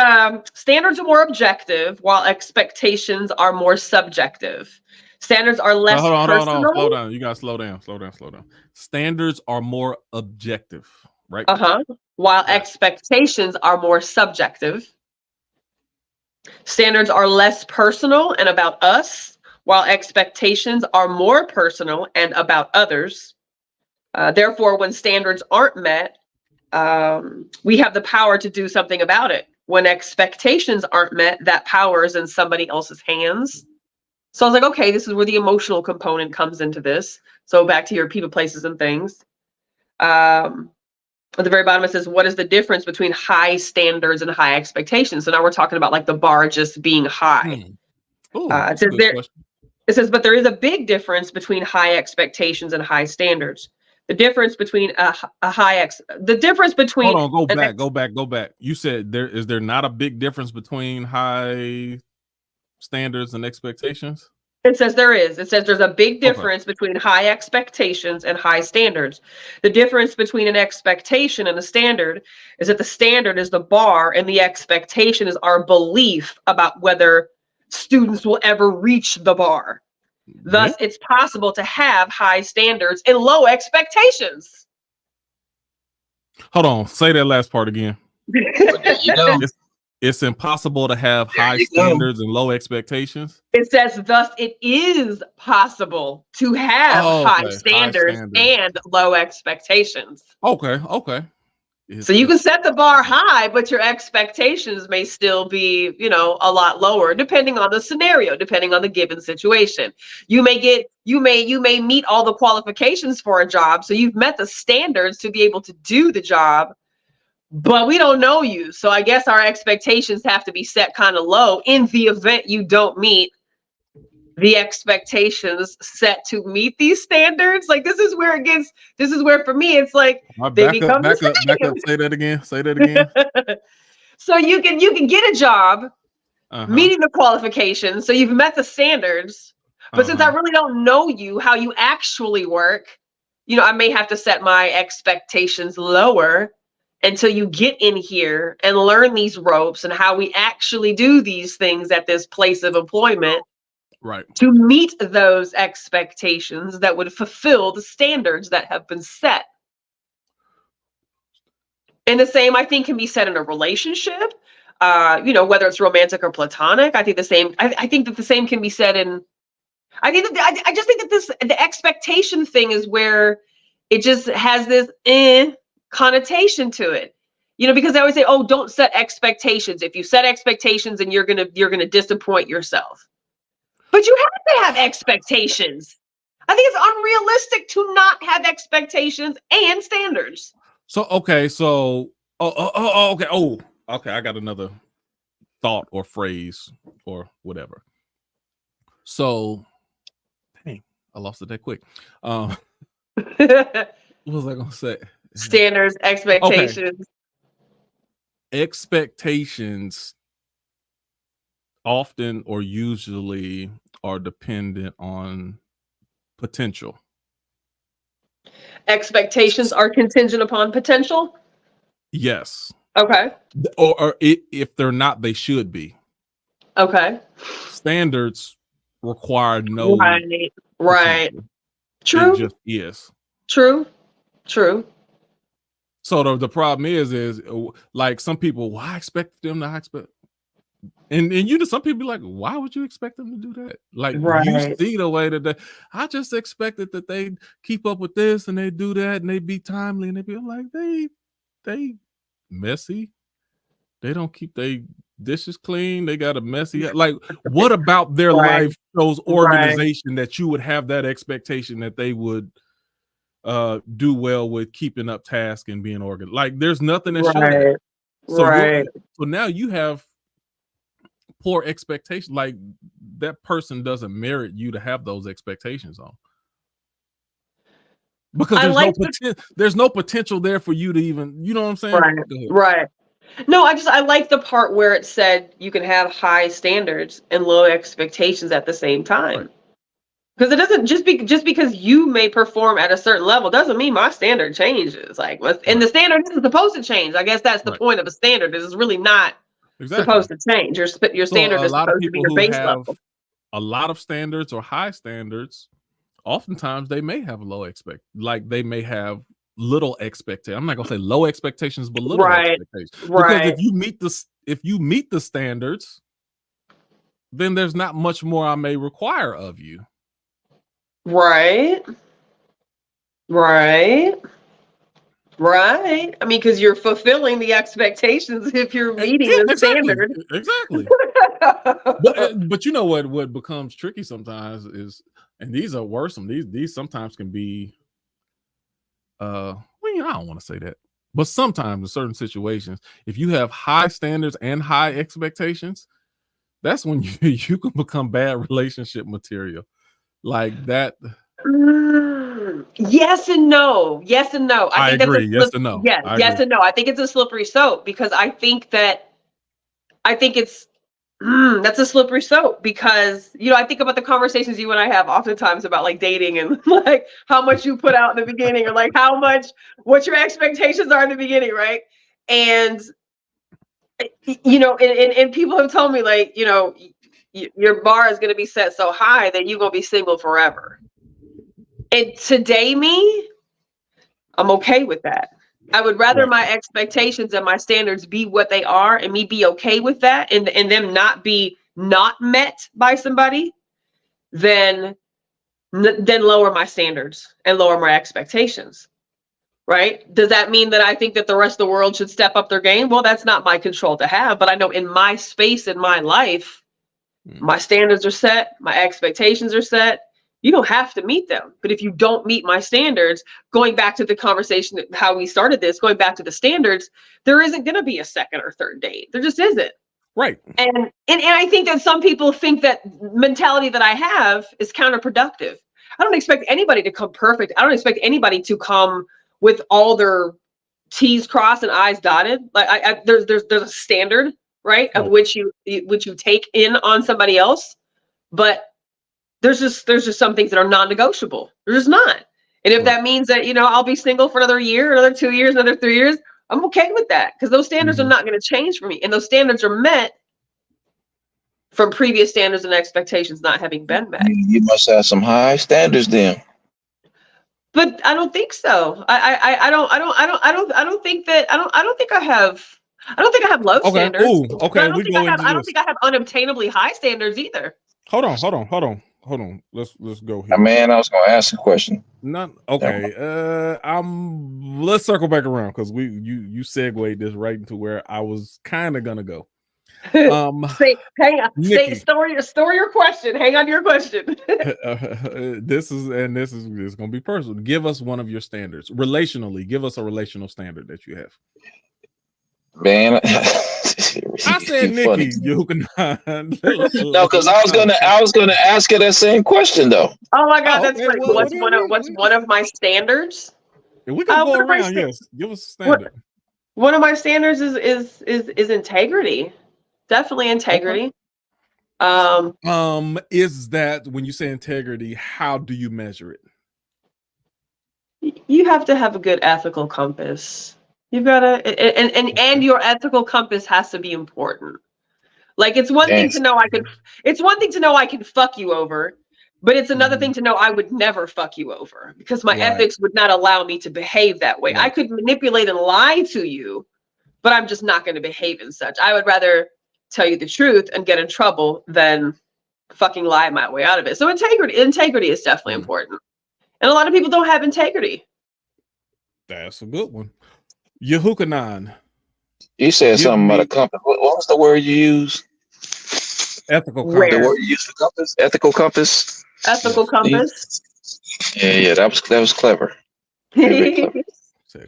standards are more objective while expectations are more subjective. Standards are less personal. Hold on. Slow down. You gotta slow down. Standards are more objective, right? While expectations are more subjective. Standards are less personal and about us, while expectations are more personal and about others. Therefore, when standards aren't met, we have the power to do something about it. When expectations aren't met, that power is in somebody else's hands. So I was like, okay, this is where the emotional component comes into this. So back to your people, places, and things. At the very bottom, it says, what is the difference between high standards and high expectations? So now we're talking about the bar just being high. It says, but there is a big difference between high expectations and high standards. The difference between Hold on, go back. You said is there not a big difference between high standards and expectations? It says there is. It says there's a big difference between high expectations and high standards. The difference between an expectation and a standard is that the standard is the bar and the expectation is our belief about whether students will ever reach the bar. Thus, it's possible to have high standards and low expectations. Hold on. Say that last part again. It's impossible to have high standards and low expectations. It says, thus, it is possible to have high standards and low expectations. Okay. So you can set the bar high, but your expectations may still be, a lot lower, depending on the scenario, depending on the given situation. You may meet all the qualifications for a job, so you've met the standards to be able to do the job, but we don't know you. So I guess our expectations have to be set kind of low in the event you don't meet the expectations set to meet these standards. Like this is where for me, it's like they Back up, become the back up. Say that again. Say that again. same. So you can get a job meeting the qualifications. So you've met the standards. But since I really don't know you, how you actually work, I may have to set my expectations lower until you get in here and learn these ropes and how we actually do these things at this place of employment. Right. To meet those expectations that would fulfill the standards that have been set. And the same, I think, can be said in a relationship, whether it's romantic or platonic. I think the same. I think that the same can be said in. I think that I just think that the expectation thing is where it just has this connotation to it. Because I always say, oh, don't set expectations. If you set expectations, and you're gonna disappoint yourself. But you have to have expectations. I think it's unrealistic to not have expectations and standards. So okay, okay. I got another thought or phrase or whatever. So, dang, I lost it that quick. What was I gonna say? Standards, expectations. Okay. Expectations often or usually are dependent on potential. Expectations are contingent upon potential? Yes. Okay. Or if they're not, they should be. Okay. Standards require no right. True. It just is. True. So the problem is like some people, I expect them to expect. And some people be like, why would you expect them to do that? Like you see the way that I just expected that they keep up with this and they do that and they be timely and they be like they messy. They don't keep their dishes clean. They got a messy. Like what about their life shows organization that you would have that expectation that they would do well with keeping up tasks and being organized? Like there's nothing that shows. So now you have poor expectations. Like that person doesn't merit you to have those expectations on, because there's no potential there for you to even, you know what I'm saying? Right. No, I like the part where it said you can have high standards and low expectations at the same time. Because it doesn't just because you may perform at a certain level doesn't mean my standard changes. Like, and the standard isn't supposed to change. I guess that's the point of a standard. It is really not supposed to change. Your standard is supposed to be your base level. A lot of standards or high standards, oftentimes they may have they may have little expectations. I'm not gonna say low expectations, but little expectations. Because if you meet the standards, then there's not much more I may require of you. Right. I mean, because you're fulfilling the expectations if you're meeting the standard. Exactly. but you know what becomes tricky sometimes is, and these are worrisome. These sometimes can be I don't want to say that, but sometimes in certain situations, if you have high standards and high expectations, that's when you can become bad relationship material. Like that. Yes and no. I think agree. Yes and no. Yes and no. I think it's a slippery slope because I think it's that's a slippery slope because I think about the conversations you and I have oftentimes about like dating and like how much you put out in the beginning or like what your expectations are in the beginning, right? And and people have told me like your bar is going to be set so high that you're going to be single forever. And today, I'm okay with that. I would rather my expectations and my standards be what they are and me be okay with that and them not be not met by somebody than lower my standards and lower my expectations. Right? Does that mean that I think that the rest of the world should step up their game? Well, that's not my control to have, but I know in my space, in my life, my standards are set, my expectations are set. You don't have to meet them. But if you don't meet my standards, going back to the conversation, how we started this, going back to the standards, there isn't going to be a second or third date. There just isn't. Right. And I think that some people think that mentality that I have is counterproductive. I don't expect anybody to come perfect. I don't expect anybody to come with all their T's crossed and I's dotted. Like there's a standard, right, of which you take in on somebody else. But there's just some things that are non-negotiable. They're just not. And if that means that, I'll be single for another year, another 2 years, another 3 years, I'm okay with that, because those standards are not going to change for me. And those standards are met from previous standards and expectations not having been met. You must have some high standards then. But I don't think so. I don't think I have low standards. Ooh, okay. I don't think I have unobtainably high standards either. Hold on. Let's go here. Man, I was gonna ask a question. Okay. Let's circle back around, because you segued this right into where I was kind of gonna go. Hang on. Nikki, store your question. Hang on to your question. This is gonna be personal. Give us one of your standards relationally. Give us a relational standard that you have. Man, I said Nikki. You can no, because I was gonna ask her that same question though. Oh my God, that's funny. What's one of my standards? We can go around. Yes, give us a standard. One of my standards is integrity. Definitely integrity. Okay. Is that, when you say integrity, how do you measure it? You have to have a good ethical compass. You've got to, and your ethical compass has to be important. Like, it's one thing to know I can fuck you over, but it's another thing to know I would never fuck you over, because my ethics would not allow me to behave that way. I could manipulate and lie to you, but I'm just not going to behave in such. I would rather tell you the truth and get in trouble than fucking lie my way out of it. So integrity is definitely important. And a lot of people don't have integrity. That's a good one. Yehukanan. You said something about a compass. What was the word you used? Ethical compass. The word you used for compass? Ethical compass? Ethical compass. Yeah, that was clever. Very clever.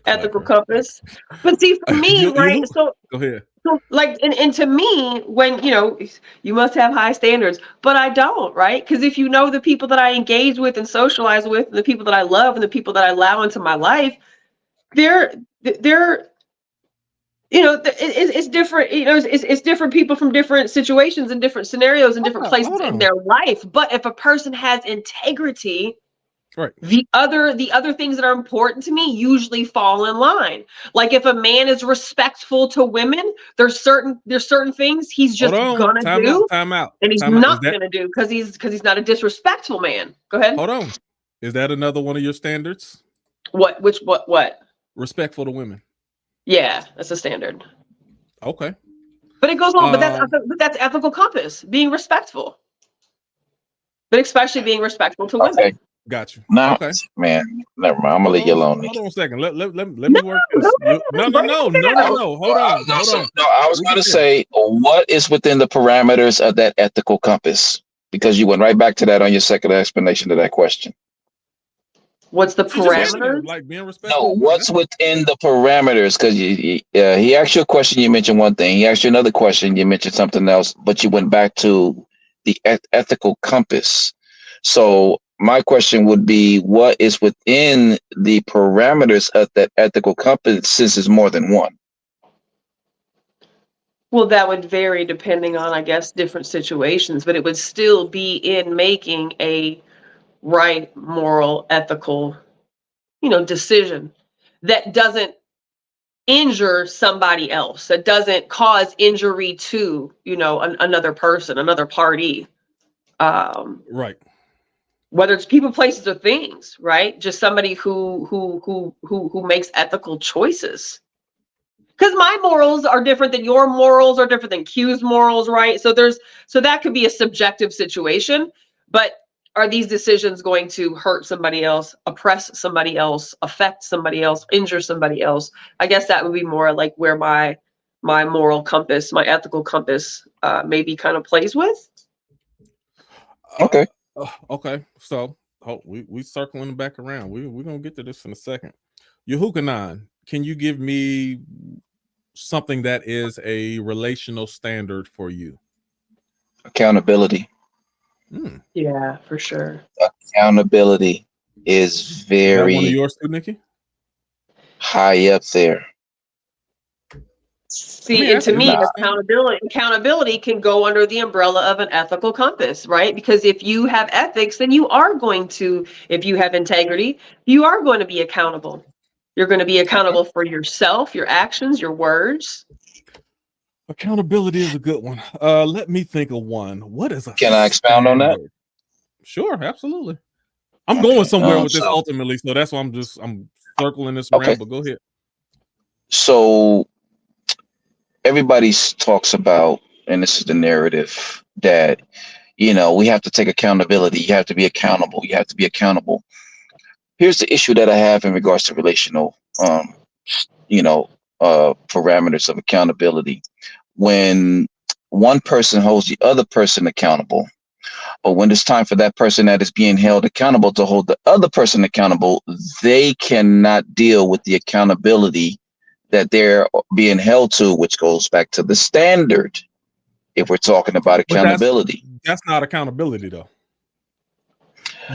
Ethical compass. But see, for me, right? So go ahead. So, like, and to me, when you must have high standards, but I don't, right? Because if you know the people that I engage with and socialize with, and the people that I love, and the people that I allow into my life, they're it's different. It's different people from different situations and different scenarios and different places in their life. But if a person has integrity, right, the other things that are important to me usually fall in line. Like, if a man is respectful to women, there's certain things he's just gonna do, and he's not gonna do because he's not a disrespectful man. Go ahead. Hold on. Is that another one of your standards? What? Respectful to women. Yeah, that's a standard. Okay. But it goes on. But that's ethical compass. Being respectful, but especially being respectful to women. Got you. Now, man, never mind. I'm gonna leave you alone. Hold on a second. Let me work this. No. Hold on. No, I was gonna say, what is within the parameters of that ethical compass? Because you went right back to that on your second explanation of that question. What's the parameters? Like being respectful. No, what's within the parameters? Because he asked you a question, you mentioned one thing. He asked you another question, you mentioned something else, but you went back to the ethical compass. So my question would be, what is within the parameters of that ethical compass, since it's more than one? Well, that would vary depending on, I guess, different situations, but it would still be in making a right, moral, ethical, decision that doesn't injure somebody else, that doesn't cause injury to, another person, another party. Right. Whether it's people, places, or things, right? Just somebody who makes ethical choices. Because my morals are different than your morals, are different than Q's morals, right? So that could be a subjective situation, but are these decisions going to hurt somebody else, oppress somebody else, affect somebody else, injure somebody else? I guess that would be more like where my moral compass, my ethical compass, maybe kind of plays with. Okay. Okay. So we circling back around. We're gonna get to this in a second. Yehukanan, can you give me something that is a relational standard for you? Accountability. Yeah, for sure. Accountability is Is that one of very yours too, Nikki? high up there. Let me See, and ask to you, is me, it a Nah, standard? accountability can go under the umbrella of an ethical compass, right? Because if you have ethics, then you are going to, if you have integrity, you are going to be accountable. You're going to be okay. accountable for yourself, your actions, your words. Accountability is a good one. Let me think of one. What is a Can I expound on that? standard? Sure, absolutely. I'm going Okay. somewhere with this So ultimately, so that's why I'm circling this okay. around. But go ahead. So everybody talks about, and this is the narrative that we have to take accountability. You have to be accountable. You have to be accountable. Here's the issue that I have in regards to relational, you know, parameters of accountability. When one person holds the other person accountable, or when it's time for that person that is being held accountable to hold the other person accountable, they cannot deal with the accountability that they're being held to, which goes back to the standard. If we're talking about But accountability, that's not accountability though.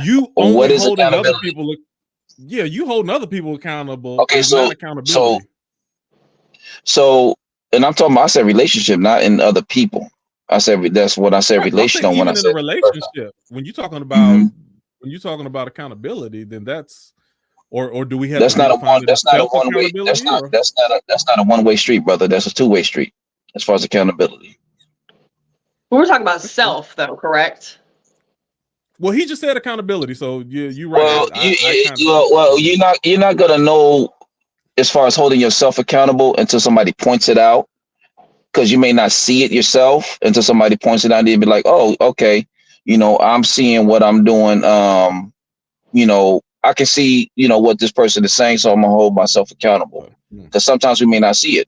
You what only is holding other accountability? people. Yeah, you holding other people accountable Okay, is not so accountability. so, and I'm talking about, I said relationship, not in other people. I said that's what I said Right, but I'm saying relational when I even in a said personal. relationship, when Hmm. you're talking about accountability, then that's or do we have to That's not a redefine one. it as That's not a self one way. accountability or? That's not a one way street, brother. That's a two-way street as far as accountability. We're talking about That's true. self, though, correct? Well, he just said accountability, so you're right. Well, I kind of you're not gonna know as far as holding yourself accountable until somebody points it out, because you may not see it yourself until somebody points it out, and you'd be like, oh, okay, I'm seeing what I'm doing. I can see, what this person is saying, so I'm gonna hold myself accountable. Because sometimes we may not see it,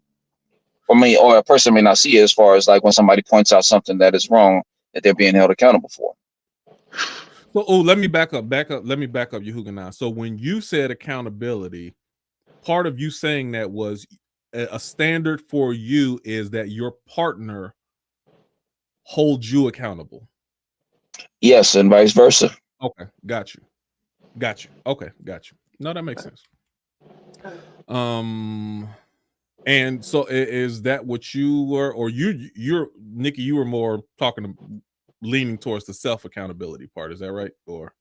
or a person may not see it, as far as like when somebody points out something that is wrong that they're being held accountable for. So, let me back up. Let me back up, Yehuga. So, when you said accountability, part of you saying that was a standard for you is that your partner holds you accountable. Yes, and vice versa. Okay, got you. Okay, got you. No, that makes sense. And so is that what you were, or you're Nikki? You were more leaning towards the self accountability part. Is that right? Or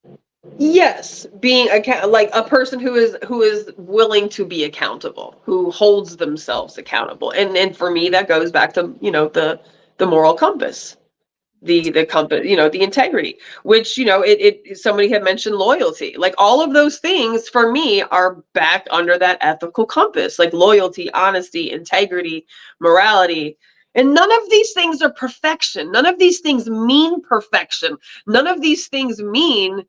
Yes, being like a person who is willing to be accountable, who holds themselves accountable, and for me that goes back to the moral compass, the compass, the integrity, which it somebody had mentioned loyalty, like all of those things for me are back under that ethical compass, like loyalty, honesty, integrity, morality. And none of these things are perfection. None of these things mean perfection. None of these things mean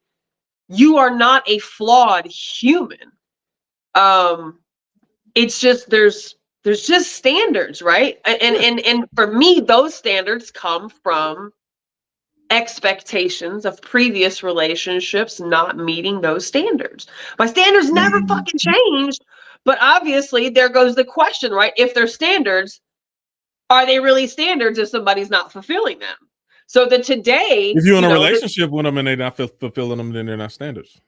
you are not a flawed human. It's just there's just standards, right? And for me, those standards come from expectations of previous relationships not meeting those standards. My standards never fucking changed, but obviously there goes the question, right? If they're standards, are they really standards if somebody's not fulfilling them? So that today, if you're in a relationship with them and they're not fulfilling them, then they're not standards.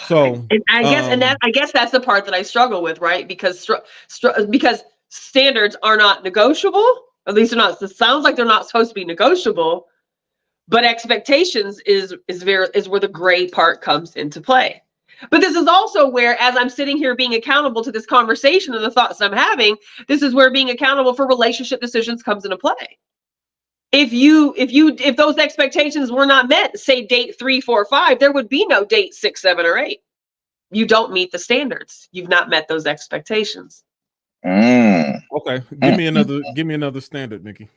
So I guess that's the part that I struggle with, right? Because because standards are not negotiable. At least they're not. It sounds like they're not supposed to be negotiable. But expectations is where the gray part comes into play. But this is also where, as I'm sitting here being accountable to this conversation and the thoughts I'm having, this is where being accountable for relationship decisions comes into play. If those expectations were not met, say date 3, 4, 5, there would be no date 6, 7, or 8. You don't meet the standards. You've not met those expectations. Okay, give me another standard, Nikki.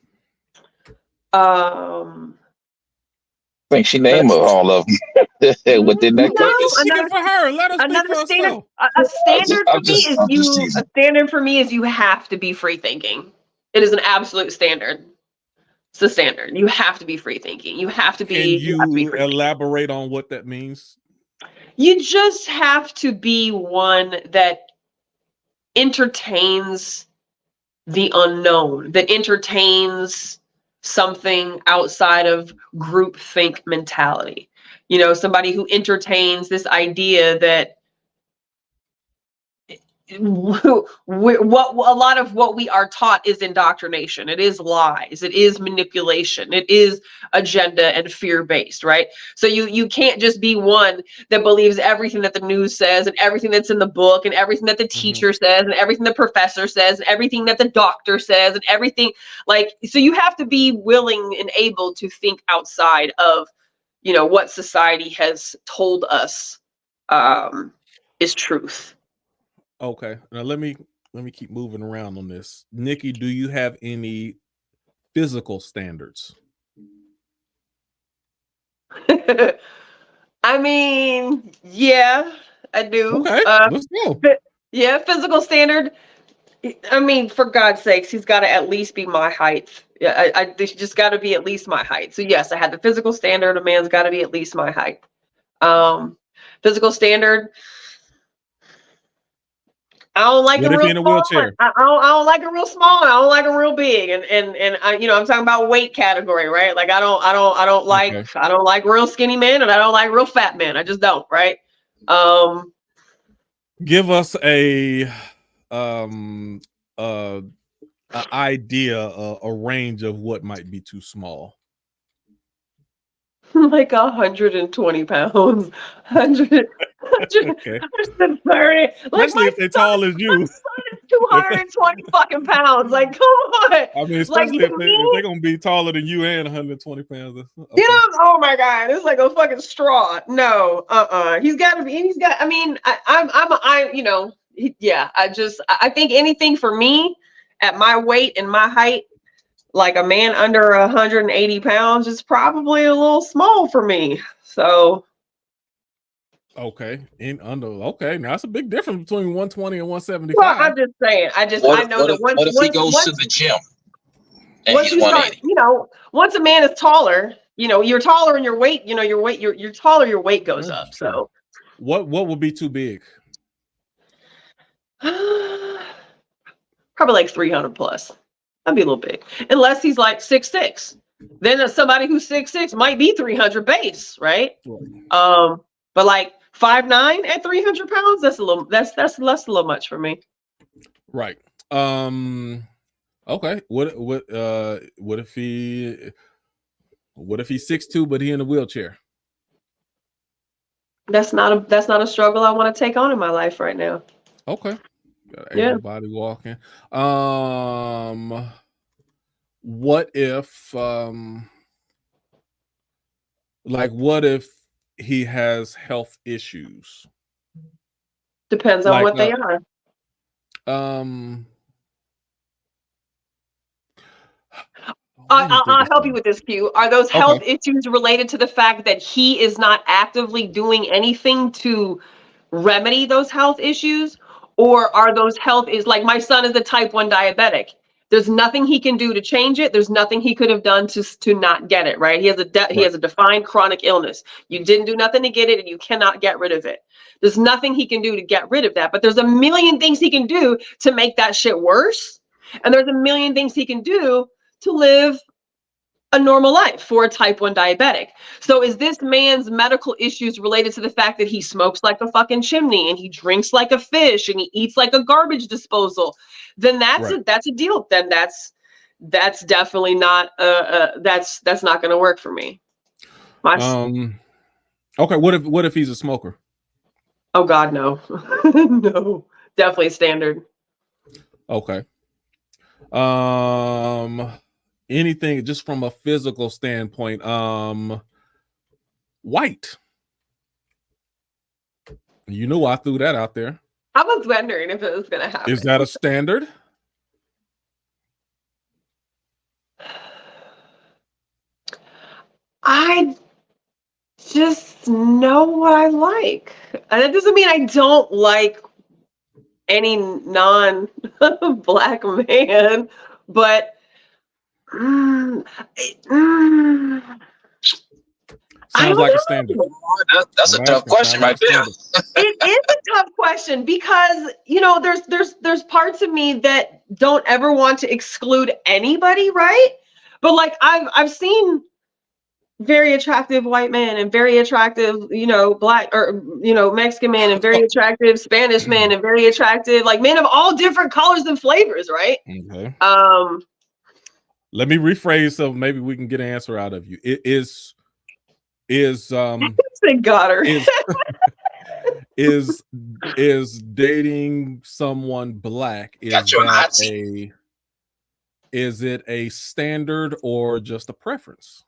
I think she named all of them within that. Speaking for her, let us speak for standard. herself. A standard for me is you have to be free thinking. It is an absolute standard. It's a standard. You have to be free thinking. You have to be. Can you elaborate on what that means? You just have to be one that entertains the unknown, that entertains something outside of groupthink mentality. You know, somebody who entertains this idea that what a lot of what we are taught is indoctrination. It is lies. It is manipulation. It is agenda and fear based, right? So you can't just be one that believes everything that the news says and everything that's in the book and everything that the teacher says and everything the professor says and everything that the doctor says and everything, like, so you have to be willing and able to think outside of, you know, what society has told us is truth. Okay. Now let me keep moving around on this. Nikki, do you have any physical standards? I mean, yeah, I do. Okay, let's go. Yeah, physical standard. I mean, for God's sakes, he's got to at least be my height. Yeah, I just got to be at least my height. So yes, I had the physical standard. A man's got to be at least my height. Physical standard. I don't like What a if real you're in a small. wheelchair? I don't like a real small. I don't like a real big. And I, you know, I'm talking about weight category, right? Like I don't like real skinny men, and I don't like real fat men. I just don't, right? Give us a idea, a range of what might be too small. Like 120 pounds, 100, Okay. 130. Like Especially if they're tall as you. 220 fucking pounds. Like, come on. I mean, especially like, if they're gonna be taller than you and 120 pounds. Okay. Yeah, oh my God, it's like a fucking straw. No, he's got to be. He's got. I mean, you know, yeah. I think anything for me at my weight and my height, like a man under 180 pounds, is probably a little small for me. So. Okay, okay, now that's a big difference between 120 and 175. Well, I'm just saying. I know that what if he goes to the gym and once he's you 180? start, you know, once a man is taller, you know, you're taller and your weight, you know, you're taller, your weight goes That's up. true. So what would be too big? probably like 300 plus. That'd be a little big. Unless he's like 6'6". Then somebody who's 6'6" might be 300 base, right? But like 5'9" at 300 pounds, that's a little much for me. Right. Okay. What if he's 6'2", but he in a wheelchair? That's not a struggle I want to take on in my life right now. Okay. Got everybody walking. What if what if he has health issues? Depends on what they are. I'll help you with this, Q. Are those health issues related to the fact that he is not actively doing anything to remedy those health issues? Or are those like my son is a type 1 diabetic. There's nothing he can do to change it. There's nothing he could have done to not get it, right? He has a defined chronic illness. You didn't do nothing to get it and you cannot get rid of it. There's nothing he can do to get rid of that, but there's a million things he can do to make that shit worse. And there's a million things he can do to live a normal life for a type 1 diabetic. So is this man's medical issues related to the fact that he smokes like a fucking chimney and he drinks like a fish and he eats like a garbage disposal? Then that's a deal. Then that's definitely not that's not going to work for me. Okay, what if he's a smoker? Oh God, no. No. Definitely standard. Okay. Anything just from a physical standpoint, white. You know, I threw that out there. I was wondering if it was going to happen. Is that a standard? I just know what I like. And that doesn't mean I don't like any non-black man, but I Sounds don't like a standard. know. That's a I'm tough asking, question sound like right a there. standard. It is a tough question because there's parts of me that don't ever want to exclude anybody, right? But like I've seen very attractive white men and very attractive, black or Mexican men and very attractive Spanish men and very attractive like men of all different colors and flavors, right? Okay. Um, Let me rephrase so maybe we can get an answer out of you. It is thank God her. is is dating someone black, Got you on the hot seat. is it a standard or just a preference?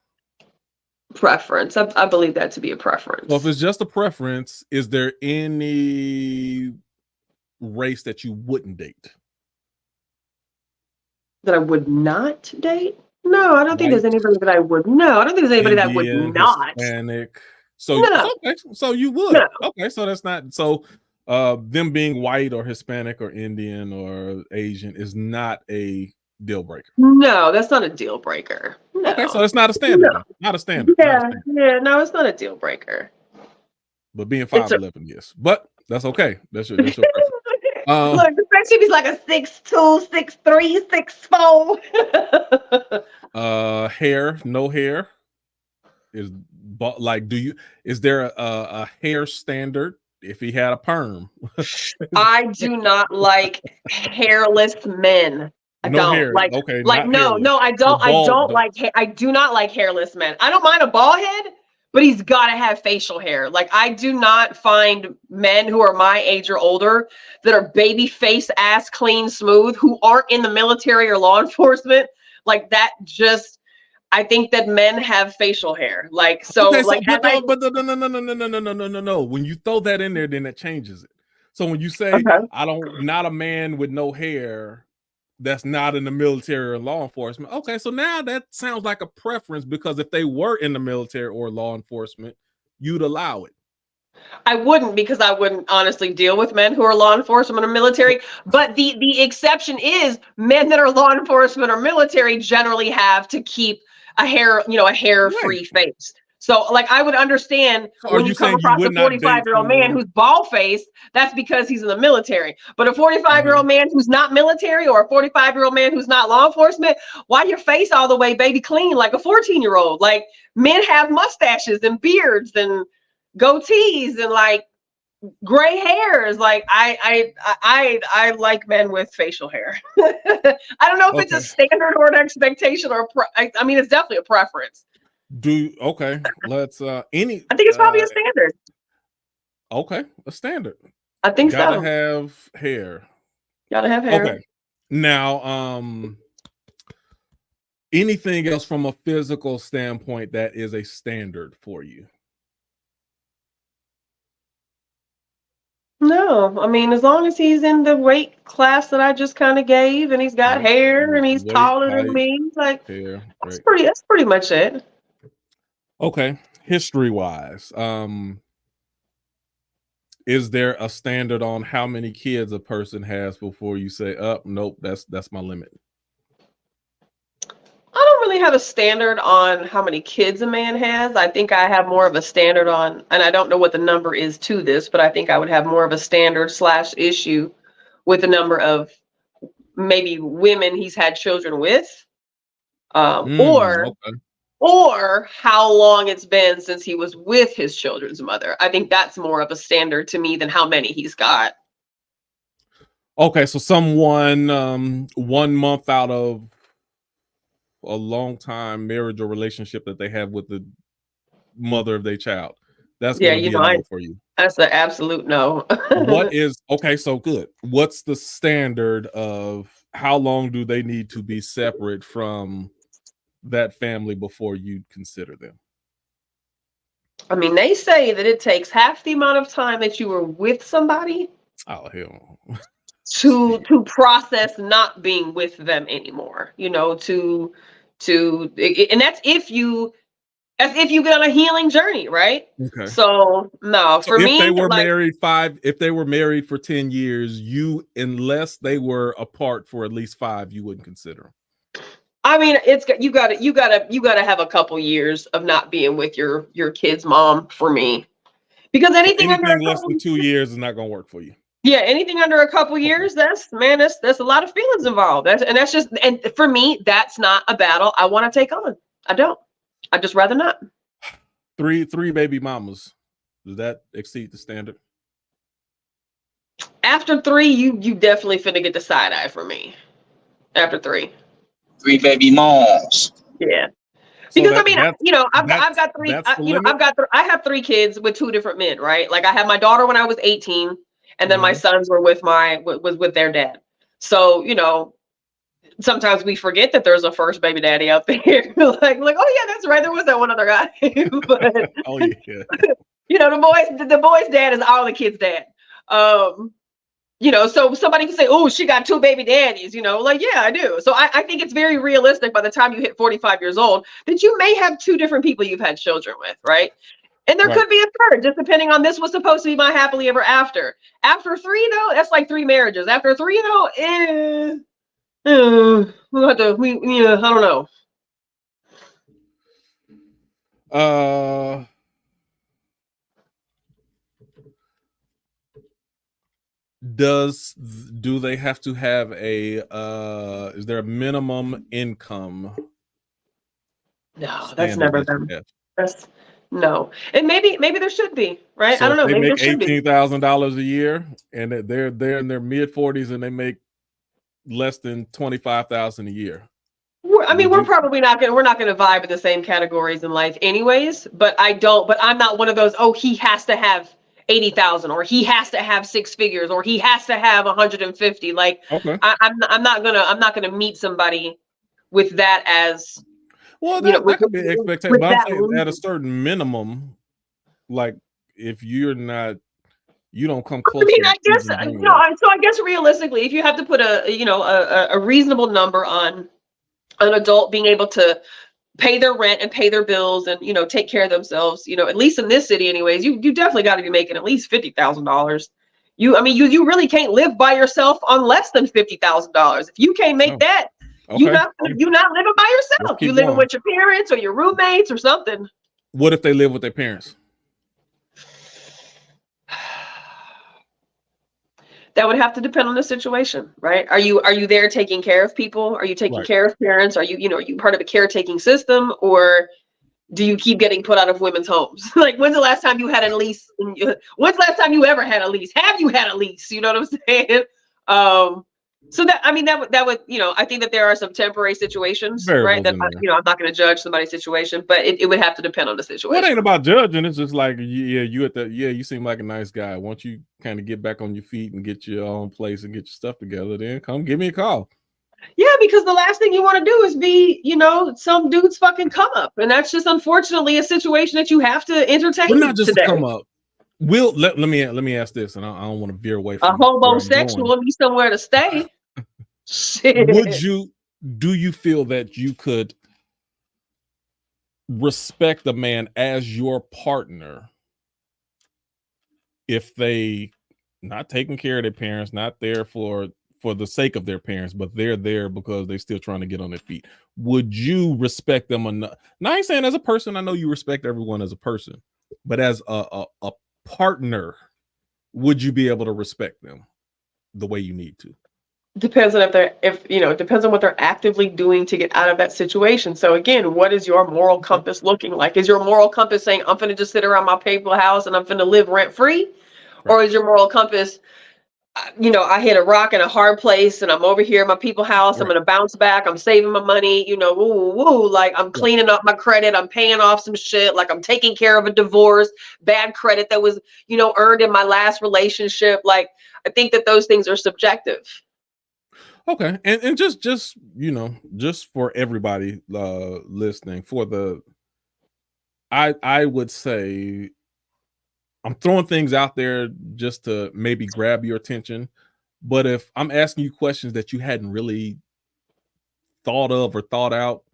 Preference. I believe that to be a preference. Well, if it's just a preference, is there any race that you wouldn't date? That I would not date? No, I don't think there's White, anybody that I would. No, I don't think there's anybody that I would Indian, not. Hispanic. So No, okay, so you would. no, Okay, so that's not so them being white or Hispanic or Indian or Asian is not a deal breaker. no, that's not a deal breaker. No. Okay, so it's not a standard then. Not a standard. Not a Yeah, standard. yeah, no, it's not a deal breaker. But being It's a 5'11", yes. But that's okay. That's your preference. look, especially if he's like a 6'2", 6'3", 6'4". Hair, no hair is like, is there a hair standard if he had a perm? I do not like hairless men. I No don't hair. like Okay, like not no, hairless. no, I don't. So I bald, don't though. like. I do not like hairless men. I don't mind a bald head, but he's got to have facial hair. Like I do not find men who are my age or older that are baby face, ass clean, smooth, who aren't in the military or law enforcement. Like that. Just I think that men have facial hair. Like so. Okay, so Like but no. When you throw that in there, then it changes it. So when you say okay. not a man with no hair that's not in the military or law enforcement. Okay, so now that sounds like a preference because if they were in the military or law enforcement, you'd allow it. I wouldn't because I wouldn't honestly deal with men who are law enforcement or military. But the exception is men that are law enforcement or military generally have to keep a hair-free face. So like I would understand So when you come across a 45-year-old man who's bald faced, that's because he's in the military. But a 45-year-old man who's not military or a 45-year-old man who's not law enforcement, why your face all the way baby clean like a 14-year-old? Like men have mustaches and beards and goatees and like gray hairs. Like I like men with facial hair. I don't know if it's a standard or an expectation or I mean it's definitely a preference. Let's I think it's probably a standard. Okay, a standard. I think Gotta so. have hair. Gotta have hair. Okay. Now, anything else from a physical standpoint that is a standard for you? No, I mean, as long as he's in the weight class that I just kind of gave, and he's got hair, and he's Weight, taller height, than me, like hair. that's pretty much it. Okay, history-wise, is there a standard on how many kids a person has before you say, nope, that's my limit? I don't really have a standard on how many kids a man has. I think I have more of a standard on, and I don't know what the number is to this, but I think I would have more of a standard / issue with the number of maybe women he's had children with, or how long it's been since he was with his children's mother. I think that's more of a standard to me than how many he's got. Okay, so someone 1 month out of a long time marriage or relationship that they have with the mother of their child, that's going to be a no for you. That's an absolute no. So good. What's the standard of how long do they need to be separate from that family before you'd consider them? I mean, they say that it takes half the amount of time that you were with somebody to process not being with them anymore, and that's if you get on a healing journey, right? Okay. So no, for me, if they were married for 10 years, unless they were apart for at least 5, you wouldn't consider them. I mean, you gotta have a couple years of not being with your kid's mom for me, because So anything under anything a less than couple, 2 years is not gonna work for you. yeah, anything under a couple Okay. years, that's a lot of feelings involved. That's just, and for me, that's not a battle I want to take on. I don't. I'd just rather not. Three baby mamas. Does that exceed the standard? After 3, you definitely finna get the side eye from me. After 3, 3 baby moms. yeah. So Because I mean, I've got 3. that's the limit. I have 3 kids with 2 different men, right? Like I had my daughter when I was 18, and then my Mhm. sons were was with their dad. So sometimes we forget that there's a first baby daddy out there. like, oh yeah, that's right. There was that one other guy. But Oh yeah. the boy's dad is all the kids' dad. So somebody can say, oh, she got 2 baby daddies, like, yeah, I do. So I think it's very realistic by the time you hit 45 years old that you may have 2 different people you've had children with, right? And there Right. could be a third, just depending on, this was supposed to be my happily ever after. After 3, though, that's like 3 marriages. After 3, though, we'll have to, I don't know. Do they have to have is there a minimum income No, that's standard never that you them. have? That's no. And maybe there should be, right? I So don't if know. they Maybe there make should be. $18,000 a year and they're in their mid-40s and they make less than 25,000 a year, We're probably not gonna vibe in the same categories in life anyways, but I'm not one of those, oh, he has to have 80,000, or he has to have 6 figures, or he has to have 150. Like, okay. I'm not gonna meet somebody with that as, Well, that could be an expectation, but I'm saying at a certain minimum, like if you don't come close to I guess, even bringing that. so I guess realistically, if you have to put a reasonable number on an adult being able to pay their rent and pay their bills and take care of themselves, at least in this city anyways, you definitely got to be making at least $50,000. You really can't live by yourself on less than $50,000. If you can't make Oh, that, okay. you're not living by Let's yourself. keep You living going. with your parents or your roommates or something. What if they live with their parents? That would have to depend on the situation, right? Are you there taking care of people? Are you taking Right. care of parents? Are you part of a caretaking system, or do you keep getting put out of women's homes? Like, when's the last time you had a lease? When's the last time you ever had a lease? Have you had a lease? You know what I'm saying? So that would I think that there are some temporary situations, right? Variables That in there. I'm not going to judge somebody's situation, but it would have to depend on the Well, it situation. ain't about judging. It's just like, you seem like a nice guy. Once you kind of get back on your feet and get your own place and get your stuff together, then come give me a call. Yeah, because the last thing you want to do is be, some dude's fucking come up, and that's just unfortunately a situation that you have to entertain We're not just today. to come up. Let me ask this, and I don't want to veer away from A homosexual needs somewhere to stay. Shit. Do you feel that you could respect a man as your partner if they not taking care of their parents, not there for the sake of their parents, but they're there because they're still trying to get on their feet? Would you respect them enough? Now, I ain't saying as a person, I know you respect everyone as a person, but as a partner, would you be able to respect them the way you need to? Depends on it depends on what they're actively doing to get out of that situation. So again, what is your moral compass looking like? Is your moral compass saying, I'm gonna just sit around my paper house and I'm gonna live rent free? Right. Or is your moral compass, I hit a rock in a hard place and I'm over here at my people house. I'm Right. going to bounce back. I'm saving my money, like I'm cleaning up my credit. I'm paying off some shit. Like I'm taking care of a divorce, bad credit that was, earned in my last relationship. Like, I think that those things are subjective. Okay. And just for everybody listening, I would say, I'm throwing things out there just to maybe grab your attention. But if I'm asking you questions that you hadn't really thought of or thought out,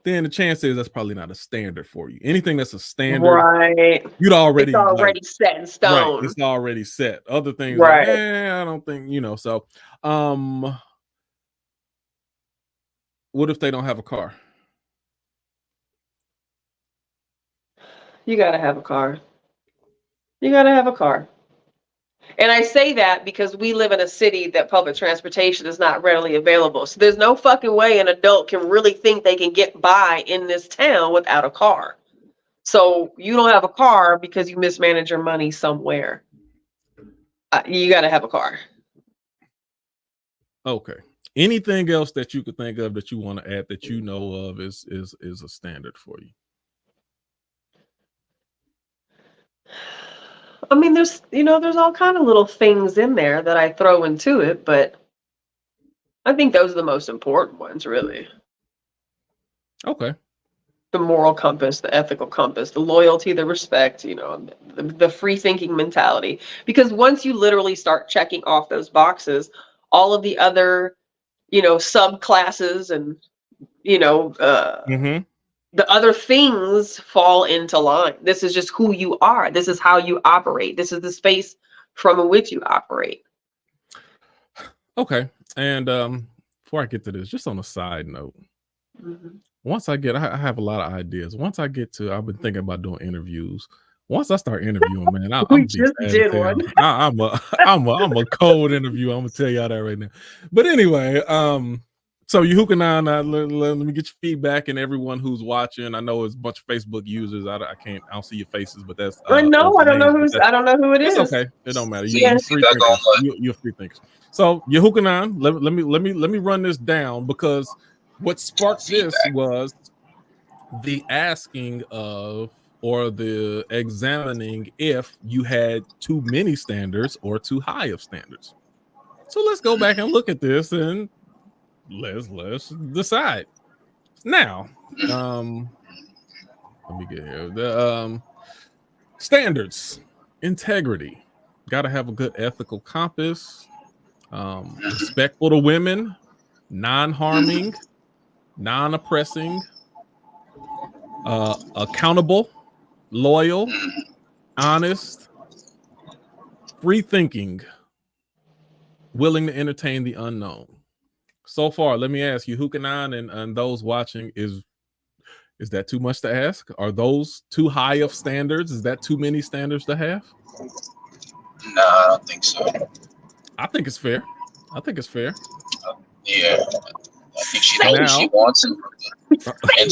then the chance is that's probably not a standard for you. Anything that's a standard, Right. you'd already It's already set in stone. right. It's already set. Other things right. I don't think, so What if they don't have a car? You gotta have a car. You gotta have a car. And I say that because we live in a city that public transportation is not readily available. So there's no fucking way an adult can really think they can get by in this town without a car. So you don't have a car because you mismanage your money somewhere. You got to have a car. Okay. Anything else that you could think of that you want to add that you know of is a standard for you? I mean, there's all kind of little things in there that I throw into it, but I think those are the most important ones, really. Okay. The moral compass, the ethical compass, the loyalty, the respect, the free thinking mentality. Because once you literally start checking off those boxes, all of the other, subclasses and, the other things fall into line. This is just who you are. This is how you operate. This is the space from which you operate. Okay. And before I get to this, just on a side note, once I have a lot of ideas. Once I get to, I've been thinking about doing interviews. Once I start interviewing, man, I'm just did one. I'm a cold interview. I'm gonna tell y'all that right now. But anyway, so you Hukanan, let me get your feedback, and everyone who's watching. I know it's a bunch of Facebook users. I don't see your faces, but that's I don't know who it is. It's okay. It don't matter. Yeah, You're free thinkers. You're free thinkers. So you Hukanan, let me run this down, because what sparked this was the asking of, or the examining, if you had too many standards or too high of standards. So let's go back and look at this, and let's decide. Now, let me get here. The standards: integrity. Got to have a good ethical compass. Respectful to women, non-harming, non-oppressing, accountable, loyal, honest, free thinking, willing to entertain the unknown. So far, let me ask you, Hukanan, and those watching, is that too much to ask? Are those too high of standards? Is that too many standards to have? No, I don't think so. I think it's fair. Yeah. I think she knows what she wants, and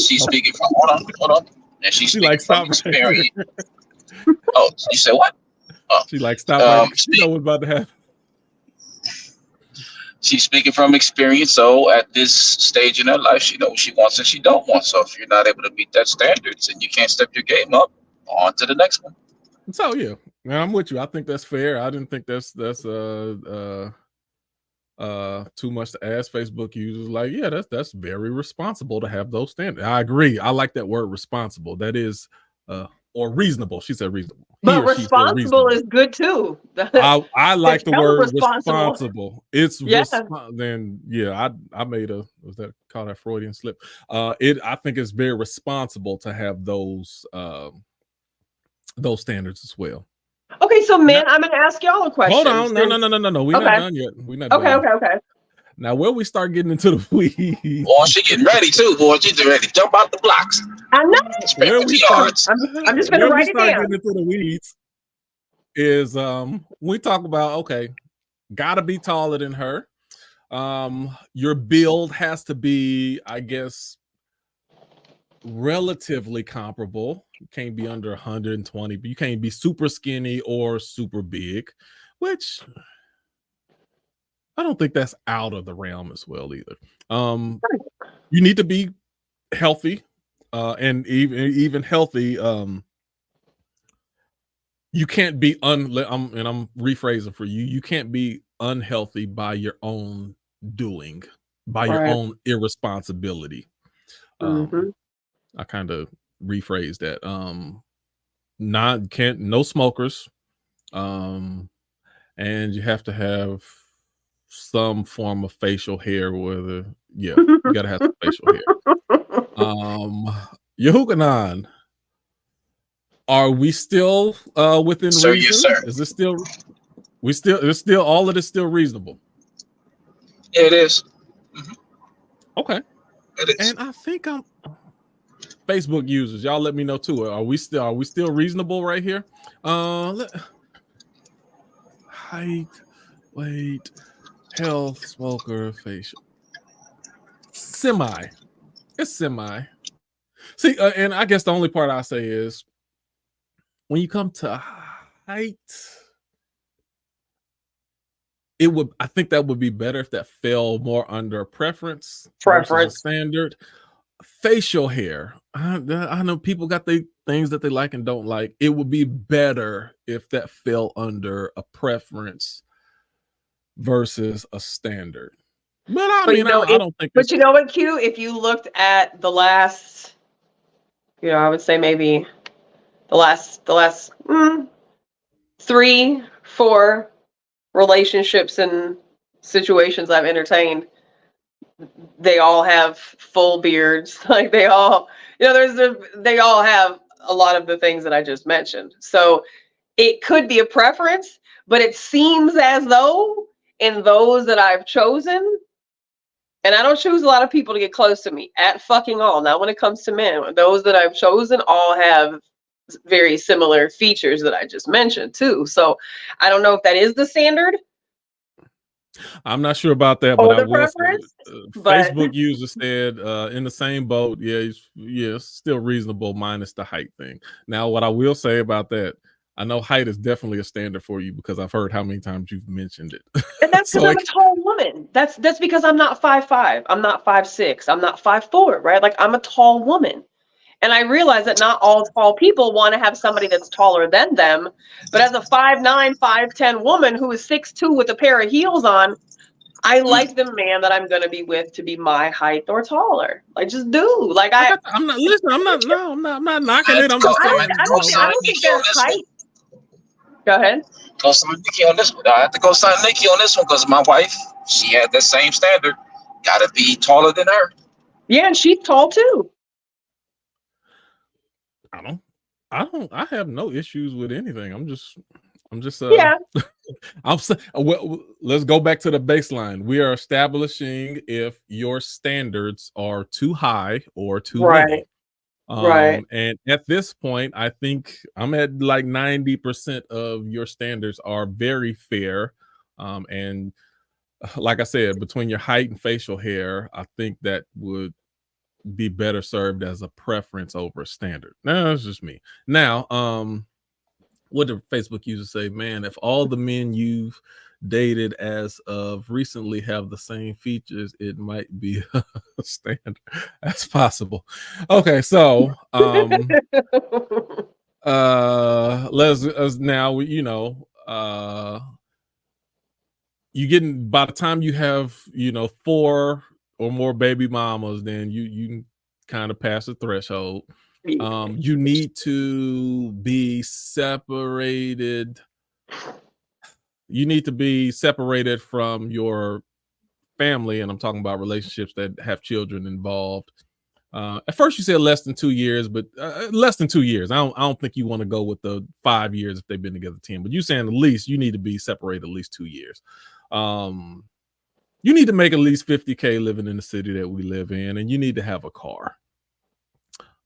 she's speaking from hold on. And she's speaking from experience. Oh, you said what? Oh, she like stop. She know what's about to happen. She's speaking from experience. So at this stage in her life, she knows what she wants and she don't want. So if you're not able to meet that standards and you can't step your game up, on to the next one. So yeah, man, I'm with you. I think that's fair. I didn't think that's too much to ask. Facebook users like, yeah, that's very responsible to have those standards. I agree. I like that word, responsible. That is or reasonable. She said reasonable. But responsible is good too. I like the word responsible. It's then I made was that called that Freudian slip? I think it's very responsible to have those standards as well. Okay, so man, I'm gonna ask y'all a question. Hold on, no. We're not done yet. We're not done. Okay. Now, where we start getting into the weeds? Boy, she getting ready too. Boy, she's ready to jump out the blocks. I know. I'm just gonna write it down. Getting into the weeds is we talk about, okay, gotta be taller than her. Your build has to be, I guess, relatively comparable. You can't be under 120, but you can't be super skinny or super big, which I don't think that's out of the realm as well either. You need to be healthy, and even healthy. You can't be I'm rephrasing for you. You can't be unhealthy by your own doing, by your own irresponsibility. I kind of rephrase that. No smokers, and you have to have some form of facial hair. You gotta have some facial hair. Yehukanan, are we still within reason? Yes, sir. Is this still? It's still all of this still reasonable? It is. Okay. It is. And I think I'm Facebook users. Y'all let me know too. Are we still reasonable right here? Height, weight, health, smoker, facial. Semi. It's semi. See, and I guess the only part I say is when you come to height, I think that would be better if that fell more under preference versus a standard. Facial hair. I know people got the things that they like and don't like. It would be better if that fell under a preference versus a standard. But I mean, I don't think. But you know what, Q? If you looked at the last, I would say maybe the last 3-4 relationships and situations I've entertained, they all have full beards. Like they all, they all have a lot of the things that I just mentioned. So it could be a preference, but it seems as though in those that I've chosen, and I don't choose a lot of people to get close to me at fucking all. Not when it comes to men. Those that I've chosen all have very similar features that I just mentioned too. So I don't know if that is the standard. I'm not sure about that, but I will say, Facebook user said in the same boat, it's still reasonable minus the height thing. Now, what I will say about that, I know height is definitely a standard for you because I've heard how many times you've mentioned it. And that's because I'm a tall woman. That's because I'm not 5'5". I'm not 5'6". I'm not 5'4", right? Like I'm a tall woman. And I realize that not all tall people want to have somebody that's taller than them. But as a 5'9", 5'10" woman who is 6'2" with a pair of heels on, I like the man that I'm going to be with to be my height or taller. I just do. Like I'm not knocking it. I'm just saying. I don't think there's height. Go ahead. Go sign Nikki on this one. I have to go sign Nikki on this one because my wife, she had that same standard. Got to be taller than her. Yeah, and she's tall too. I have no issues with anything. I'm just yeah. well, let's go back to the baseline. We are establishing if your standards are too high or too low. Right. And at this point, I think I'm at like 90% of your standards are very fair. And like I said, between your height and facial hair, I think that would be better served as a preference over a standard. No, that's just me. Now, what did Facebook users say? Man, if all the men you've dated as of recently have the same features, it might be a standard. That's possible. Okay, so let's now, you getting, by the time you have 4 or more baby mamas, then you kind of pass the threshold. You need to be separated. You need to be separated from your family, and I'm talking about relationships that have children involved. At first, you said less than 2 years, but less than 2 years. I don't think you want to go with the 5 years if they've been together 10. But you saying at least you need to be separated at least 2 years. You need to make at least $50K living in the city that we live in, and you need to have a car.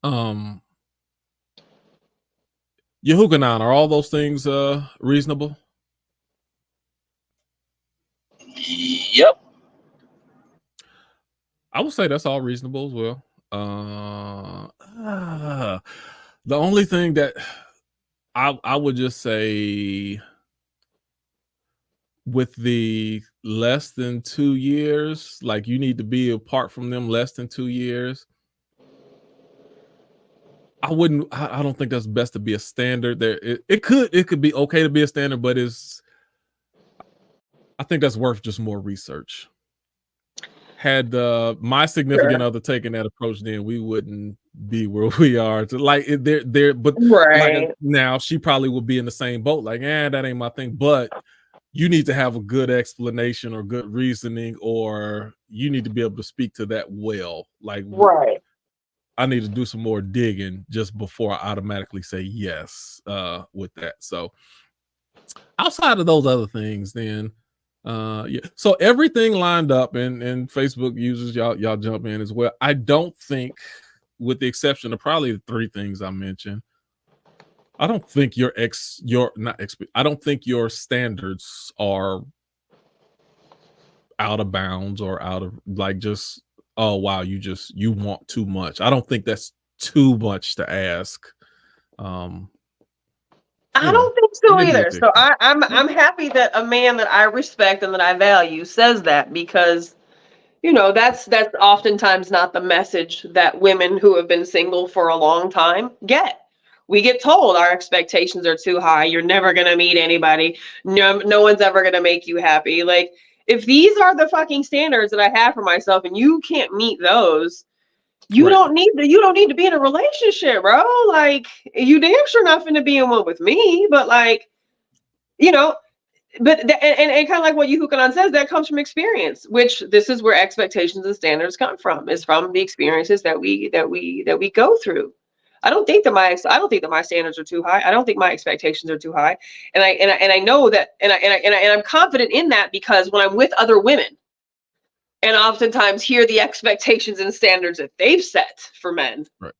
Yehukanan, are all those things reasonable? Yep. I would say that's all reasonable as well. The only thing that I would just say with the less than 2 years, like you need to be apart from them less than 2 years. I don't think that's best to be a standard there. It could be okay to be a standard, but I think that's worth just more research. Had my significant other taken that approach, then we wouldn't be where we are. But like now she probably would be in the same boat. Like, that ain't my thing. But you need to have a good explanation or good reasoning, or you need to be able to speak to that well. Like, I need to do some more digging just before I automatically say yes with that. So outside of those other things, then Yeah. So everything lined up, and Facebook users, y'all jump in as well. I don't think, with the exception of probably the three things I mentioned, I don't think I don't think your standards are out of bounds or out of like just, oh wow, you want too much. I don't think that's too much to ask. I don't think so maybe either. with the So I'm happy that a man that I respect and that I value says that, because that's oftentimes not the message that women who have been single for a long time get. We get told our expectations are too high. You're never gonna meet anybody. No one's ever gonna make you happy. Like, if these are the fucking standards that I have for myself and you can't meet those, you Right. don't need to be in a relationship, bro. Like, you damn sure not finna be in one with me. But like, you know, and kind of like what Yuhukanan says, that comes from experience, which this is where expectations and standards come from, is from the experiences that we go through. I don't think that my standards are too high. I don't think my expectations are too high. And I know that, and I'm confident in that, because when I'm with other women and oftentimes hear the expectations and standards that they've set for men, Right.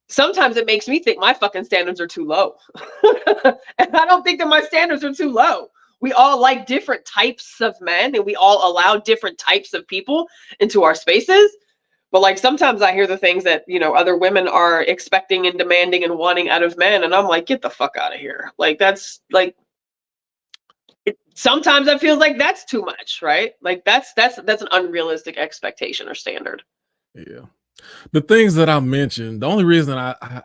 sometimes it makes me think my fucking standards are too low. And I don't think that my standards are too low. We all like different types of men, and we all allow different types of people into our spaces. But like, sometimes I hear the things that, other women are expecting and demanding and wanting out of men. And I'm like, get the fuck out of here. Like, that's like, sometimes I feel like that's too much, right? Like, that's an unrealistic expectation or standard. Yeah. The things that I mentioned, the only reason I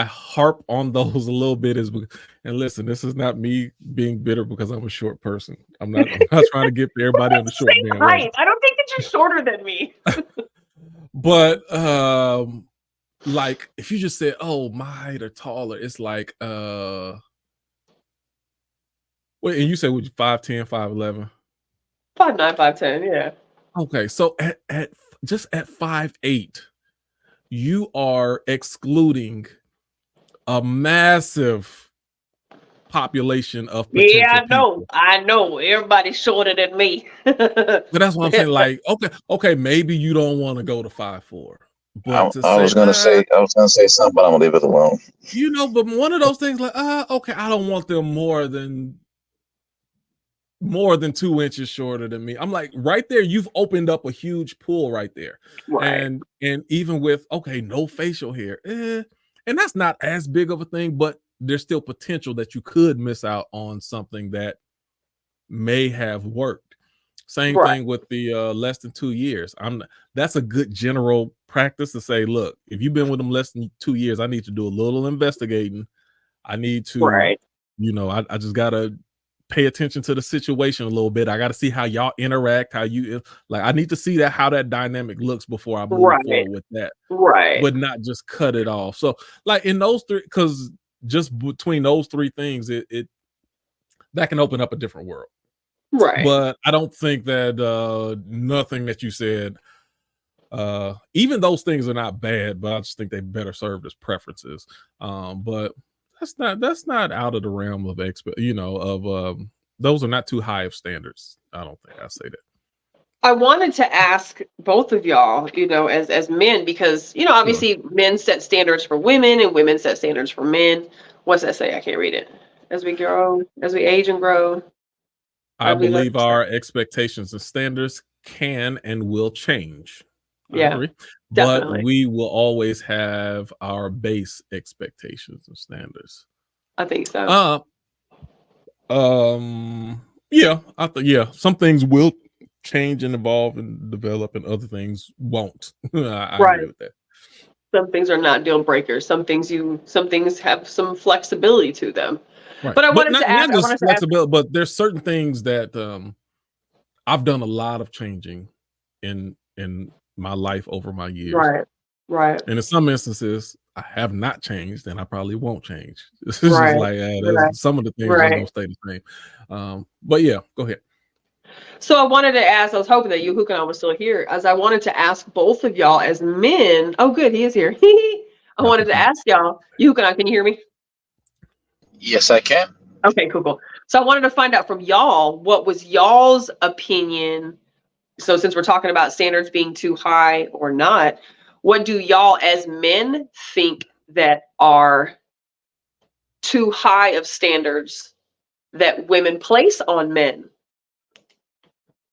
harp on those a little bit is because, and listen, this is not me being bitter because I'm a short person. I'm not trying to get everybody on the short man. Right. I don't think that you're shorter than me. But like, if you just said, oh, my height or taller, it's like wait, and you said, would you 5'10", 5'11"? 5'9", 5'10", yeah. Okay, so at just at 5'8", you are excluding a massive population of potential Yeah, people. I know. Everybody's shorter than me. But that's what I'm saying. Like, okay, maybe you don't want to go to 5'4", but to I say, was gonna say something, but I'm gonna leave it alone. but one of those things, like, okay, I don't want them more than 2 inches shorter than me. I'm like, right there, you've opened up a huge pool right there. Right. And even with, okay, no facial hair, and that's not as big of a thing, but there's still potential that you could miss out on something that may have worked. Same Right. thing with the less than 2 years. That's a good general practice to say, look, if you've been with them less than 2 years, I need to do a little investigating. I need to, Right. I just gotta pay attention to the situation a little bit. I got to see how y'all interact, how you like. I need to see how that dynamic looks before I move Right. forward with that, Right. but not just cut it off. So, like, in those three, because just between those three things, it that can open up a different world. Right. But I don't think that nothing that you said, even those things are not bad, but I just think they better served as preferences. But that's not out of the realm of those are not too high of standards. I don't think I say that. I wanted to ask both of y'all, as men, because, Sure. obviously men set standards for women and women set standards for men. What's that say? I can't read it. As we grow, as we age and grow. I believe our expectations and standards can and will change. I Yeah, agree. But definitely. we will always have our base expectations and standards. I think so. Yeah, some things will change and evolve and develop, and other things won't. I Right. agree with that. Some things are not deal breakers. Some things have some flexibility to them. Right. But I But wanted to ask. not just flexibility, but there's certain things that I've done a lot of changing in my life over my years. Right. Right. And in some instances, I have not changed, and I probably won't change. It's Right. just like some of the things are gonna stay the same. But yeah, go ahead. So I wanted to ask, I was hoping that Yuhukanan was still here, as I wanted to ask both of y'all as men. Oh, good, he is here. I wanted to ask y'all, Yuhukanan, can you hear me? Yes, I can. Okay, cool. So I wanted to find out from y'all, what was y'all's opinion? So since we're talking about standards being too high or not, what do y'all as men think that are too high of standards that women place on men?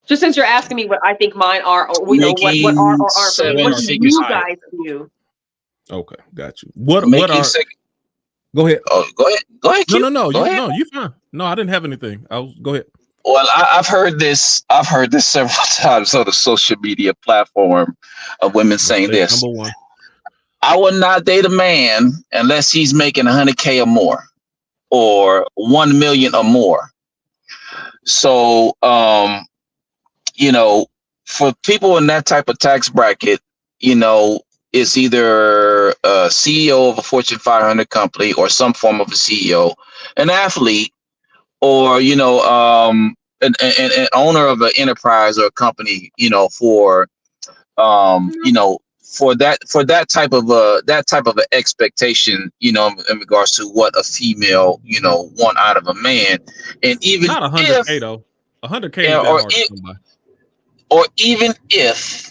Just since you're asking me what I think mine are, or what are Making or aren't for me, seven what do figures you higher. guys do? Okay, got you. What Making are? six. Go ahead. Oh, go ahead. Go ahead, Q. Go ahead. You fine. No, I didn't have anything. Go ahead. Well, I've heard this. I've heard this several times on the social media platform of women saying Mistake this. number one. I will not date a man unless he's making 100K or more, or 1 million or more. So, for people in that type of tax bracket, it's either a CEO of a Fortune 500 company or some form of a CEO, an athlete, or an owner of an enterprise or a company, for that type of an expectation, in regards to what a female, want out of a man. And even Not 100K though. 100K ain't that hard to come by. or even if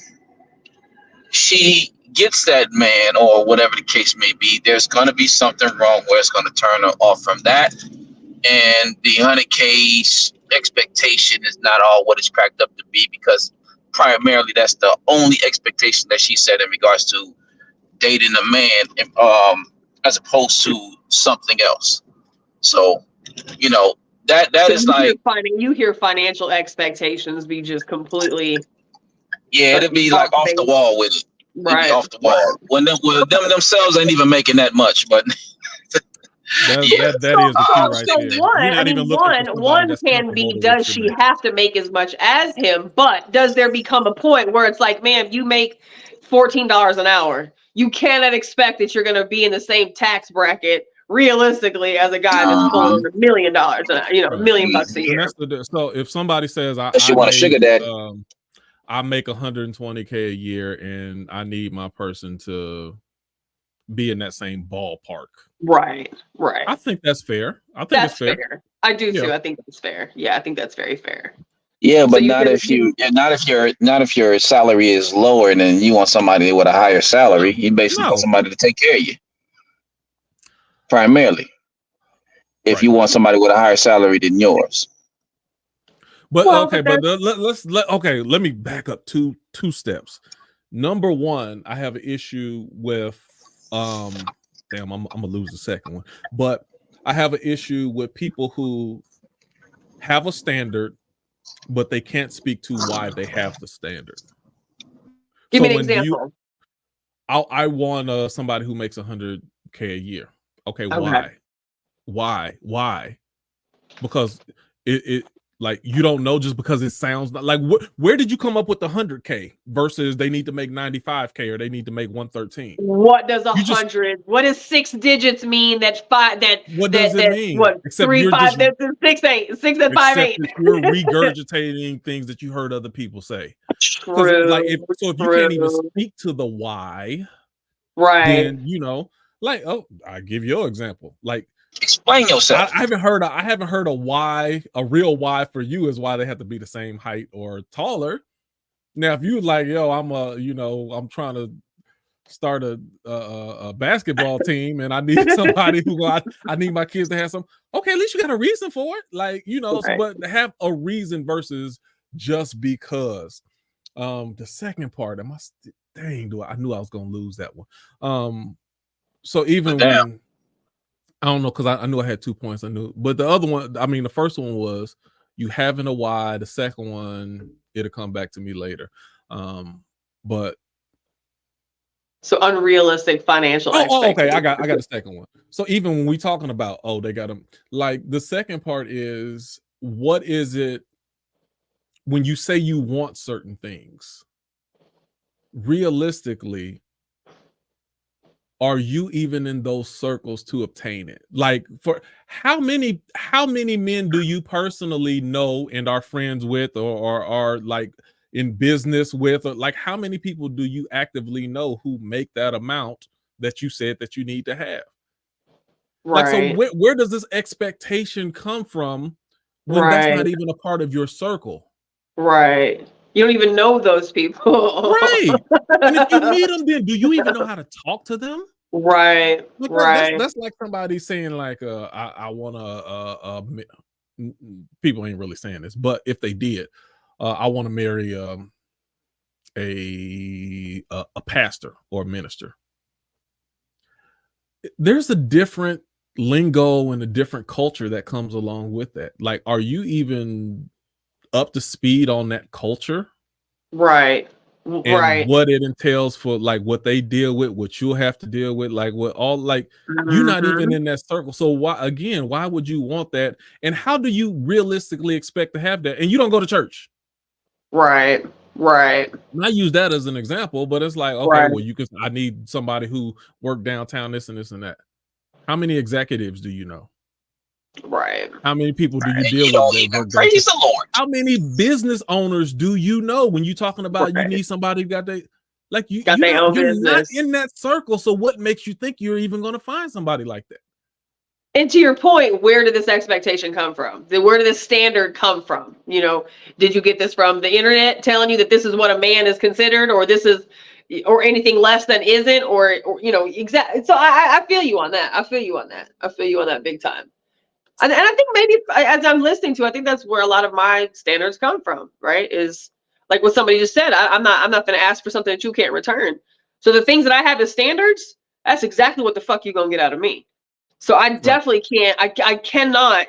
she gets that man, or whatever the case may be, there's going to be something wrong where it's going to turn her off from that. And the 100K expectation is not all what it's cracked up to be, because primarily that's the only expectation that she set in regards to dating a man, as opposed to something else. So, that So is like, you hear financial expectations be just completely, yeah, it'd be like off the wall with it. right? Off the wall. When them themselves ain't even making that much, but That is the key right So there. one can be, does she have to make as much as him? But does there become a point where it's like, ma'am, you make $14 an hour. You cannot expect that you're going to be in the same tax bracket realistically as a guy that's pulling $1 million, $1 million bucks a year. So if somebody says she want a sugar daddy, I make 120K a year and I need my person to be in that same ballpark. Right. I think that's fair. That's fair. I do too. I think that's fair. Yeah, I think that's very fair. Yeah, but not if your salary is lower, and then you want somebody with a higher salary. You basically want somebody to take care of you. Primarily, if you want somebody with a higher salary than yours. But let me back up two steps. Number one, I have an issue with I'm gonna lose the second one, but I have an issue with people who have a standard, but they can't speak to why they have the standard. Give me an example. I want somebody who makes 100K a year. Okay, why? Because it like, you don't know just because it sounds like, where did you come up with the 100K versus they need to make 95K or they need to make 113? What does 100? What does 6 digits mean? What does it mean? What, except 3, 5? That's 6, 8, 6 and 5, 8. You're regurgitating things that you heard other people say. True. Like, if you can't even speak to the why, right? Then I give your example. Like, explain yourself. I haven't heard a why. A real why for you is why they have to be the same height or taller. Now, if you like, I'm trying to start a basketball team and I need somebody I need my kids to have some. Okay, at least you got a reason for it. Like, but have a reason versus just because. The second part, I knew I was gonna lose that one. So even when I don't know, because I knew I had 2 points. I knew, but the other one, the first one was you having a why. The second one, it'll come back to me later. But so unrealistic financial. Okay, I got the second one. So even when we talking about, they got them, like, the second part is, what is it when you say you want certain things? Realistically, are you even in those circles to obtain it? Like, for how many men do you personally know and are friends with, or are like in business with, or like, how many people do you actively know who make that amount that you said that you need to have? Like, so Right. where does this expectation come from when that's Right. not even a part of your circle? Right. You don't even know those people. Right. And if you meet them, then do you even know how to talk to them? Right. Like Right. that's like somebody saying like, I want people ain't really saying this, but if they did, I want to marry a pastor or a minister. There's a different lingo and a different culture that comes along with that. Like, are you even up to speed on that culture Right. and Right. what it entails for like what they deal with, what you'll have to deal with, like what all like you're not even Mhm. in that circle. So why would you want that? And how do you realistically expect to have that? And you don't go to church. Right. Right. And I use that as an example, but it's like, okay, Right. well, I need somebody who worked downtown, this and this and that. How many executives do you know? Right. How many people do you And deal you with don't that even work downtown? praise the Lord. How many business owners do you know when you talking about you Right. need somebody who got they like Got their own you're not business. in that circle. So what makes you think you're even going to find somebody like that? And to your point, where did this expectation come from? Where did this standard come from? Did you get this from the internet telling you that this is what a man is considered, or this is, or anything less than isn't, or exactly. So I feel you on that. I feel you on that. I feel you on that big time. And I think maybe as I'm listening to, I think that's where a lot of my standards come from. Right? Is like what somebody just said. I'm not going to ask for something that you can't return. So the things that I have as standards, that's exactly what the fuck you gonna get out of me. So I Right. definitely can't. I cannot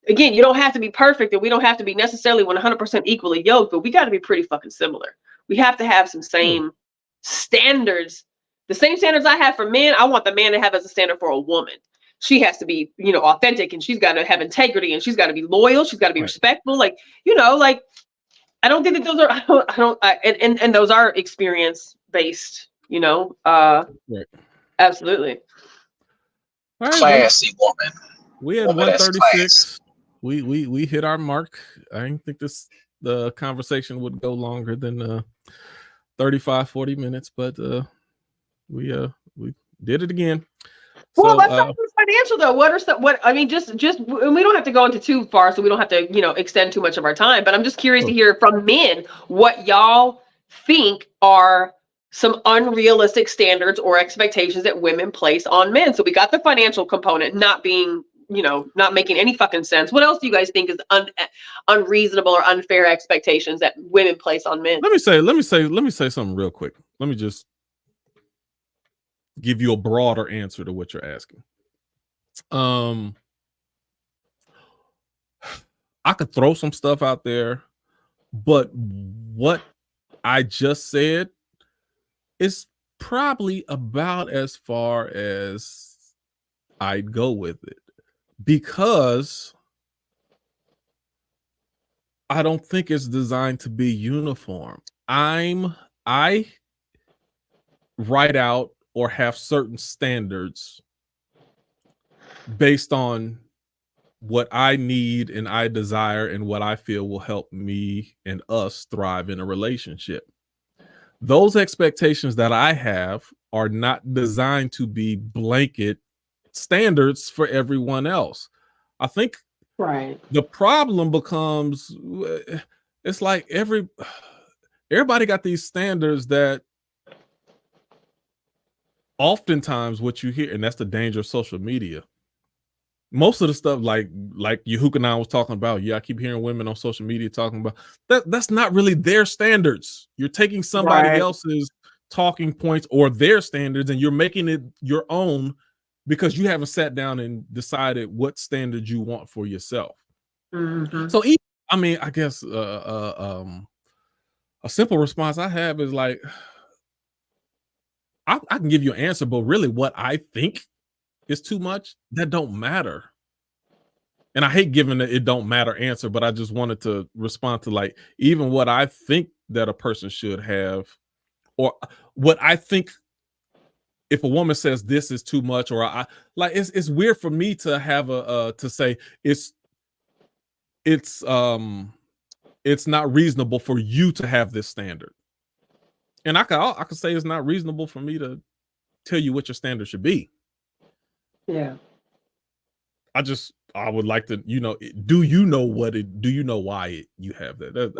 again. You don't have to be perfect, and we don't have to be necessarily 100% equally yoked, but we got to be pretty fucking similar. We have to have some Yeah. same standards. The same standards I have for men, I want the man to have as a standard for a woman. She has to be, authentic, and she's got to have integrity, and she's got to be loyal. She's got to be Right. respectful. Like I don't think that those are. And those are experience based. Right. Absolutely. All right. Well, Classy woman. we had Woman that's classy. 136. We hit our mark. I didn't think the conversation would go longer than 35, 40 minutes, but we did it again. Well, So let's talk about financial though. What are some? What I mean, just and we don't have to go into too far, so we don't have to extend too much of our time. But I'm just curious to hear from men what y'all think are some unrealistic standards or expectations that women place on men. So we got the financial component not being, not making any fucking sense. What else do you guys think is unreasonable or unfair expectations that women place on men? let me say something real quick. Let me just give you a broader answer to what you're asking. I could throw some stuff out there, but what I just said is probably about as far as I'd go with it, because I don't think it's designed to be uniform. I write out or have certain standards based on what I need and I desire and what I feel will help me and us thrive in a relationship. Those expectations that I have are not designed to be blanket standards for everyone else. I think Right. the problem becomes, it's like everybody got these standards that oftentimes what you hear, and that's the danger of social media. Most of the stuff like Yahuk and I was talking about, I keep hearing women on social media talking about that's not really their standards. You're taking somebody Right. else's talking points or their standards and you're making it your own because you haven't sat down and decided what standards you want for yourself. Mm-hmm. So I mean, I guess a simple response I have is like, I can give you an answer, but really what I think is too much, that don't matter. And I hate giving it don't matter answer, but I just wanted to respond to like even what I think that a person should have, or what I think if a woman says this is too much, or I like it's weird for me to have to say it's not reasonable for you to have this standard. And I could say it's not reasonable for me to tell you what your standard should be. Yeah. I would like to, do you know why you have that?